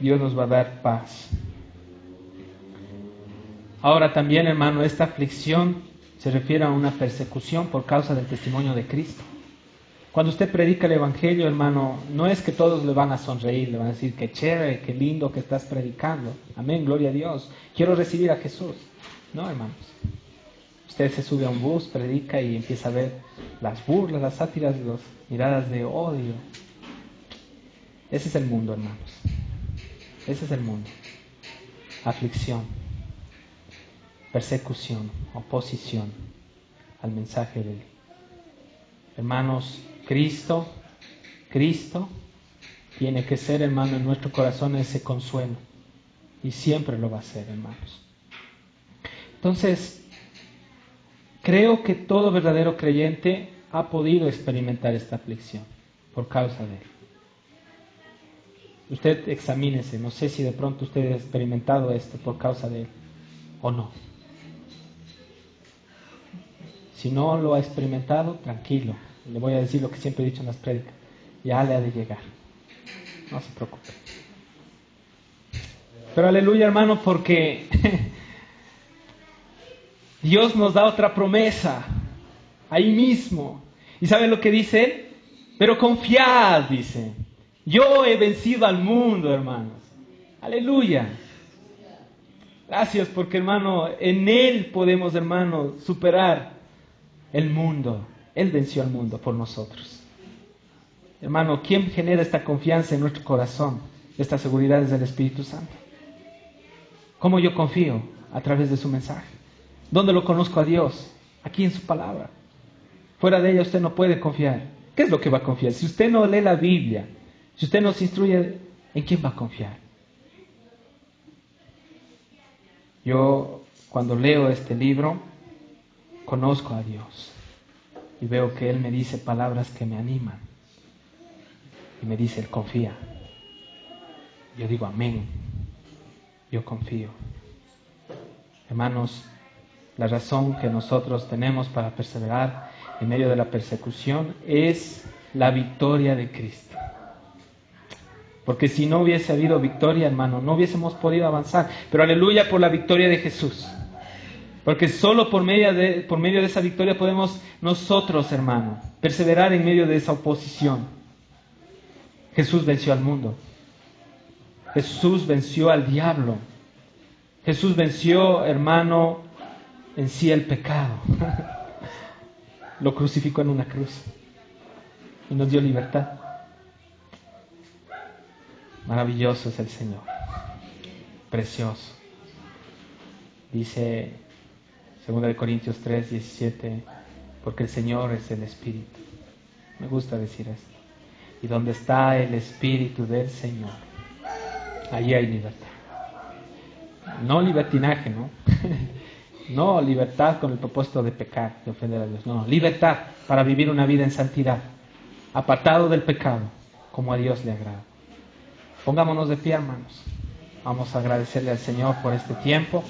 Dios nos va a dar paz. Ahora también, hermano, esta aflicción se refiere a una persecución por causa del testimonio de Cristo. Cuando usted predica el Evangelio, hermano, no es que todos le van a sonreír, le van a decir, qué chévere, qué lindo que estás predicando. Amén, gloria a Dios. Quiero recibir a Jesús. No, hermanos. Usted se sube a un bus, predica y empieza a ver las burlas, las sátiras, las miradas de odio. Ese es el mundo, hermanos. Ese es el mundo. Aflicción, persecución, oposición al mensaje de Dios. Hermanos, Cristo tiene que ser, hermano, en nuestro corazón ese consuelo. Y siempre lo va a ser, hermanos. Entonces, creo que todo verdadero creyente ha podido experimentar esta aflicción por causa de él. Usted examínese, no sé si de pronto usted ha experimentado esto por causa de él o no. Si no lo ha experimentado, tranquilo. Le voy a decir lo que siempre he dicho en las prédicas. Ya le ha de llegar. No se preocupe. Pero aleluya, hermano, porque Dios nos da otra promesa. Ahí mismo. ¿Y sabe lo que dice él? Pero confiad, dice. Yo he vencido al mundo, hermanos. Aleluya. Gracias porque, hermano, en Él podemos, hermano, superar el mundo. Él venció al mundo por nosotros. Hermano, ¿quién genera esta confianza en nuestro corazón? Esta seguridad es del Espíritu Santo. ¿Cómo yo confío? A través de su mensaje. ¿Dónde lo conozco a Dios? Aquí en su palabra. Fuera de ella usted no puede confiar. ¿Qué es lo que va a confiar? Si usted no lee la Biblia, si usted no se instruye, ¿en quién va a confiar? Yo, cuando leo este libro, conozco a Dios y veo que Él me dice palabras que me animan. Y me dice, Él confía. Yo digo, amén. Yo confío. Hermanos, la razón que nosotros tenemos para perseverar en medio de la persecución es la victoria de Cristo. Porque si no hubiese habido victoria, hermano, no hubiésemos podido avanzar. Pero aleluya por la victoria de Jesús. Porque solo por medio de esa victoria podemos nosotros, hermano, perseverar en medio de esa oposición. Jesús venció al mundo. Jesús venció al diablo. Jesús venció, hermano, en sí el pecado. Lo crucificó en una cruz y nos dio libertad. Maravilloso es el Señor, precioso. Dice 2 Corintios 3:17, porque el Señor es el Espíritu. Me gusta decir esto. Y donde está el Espíritu del Señor, allí hay libertad. No libertinaje, ¿no? No libertad con el propósito de pecar, de ofender a Dios. No, libertad para vivir una vida en santidad, apartado del pecado, como a Dios le agrada. Pongámonos de pie, hermanos. Vamos a agradecerle al Señor por este tiempo.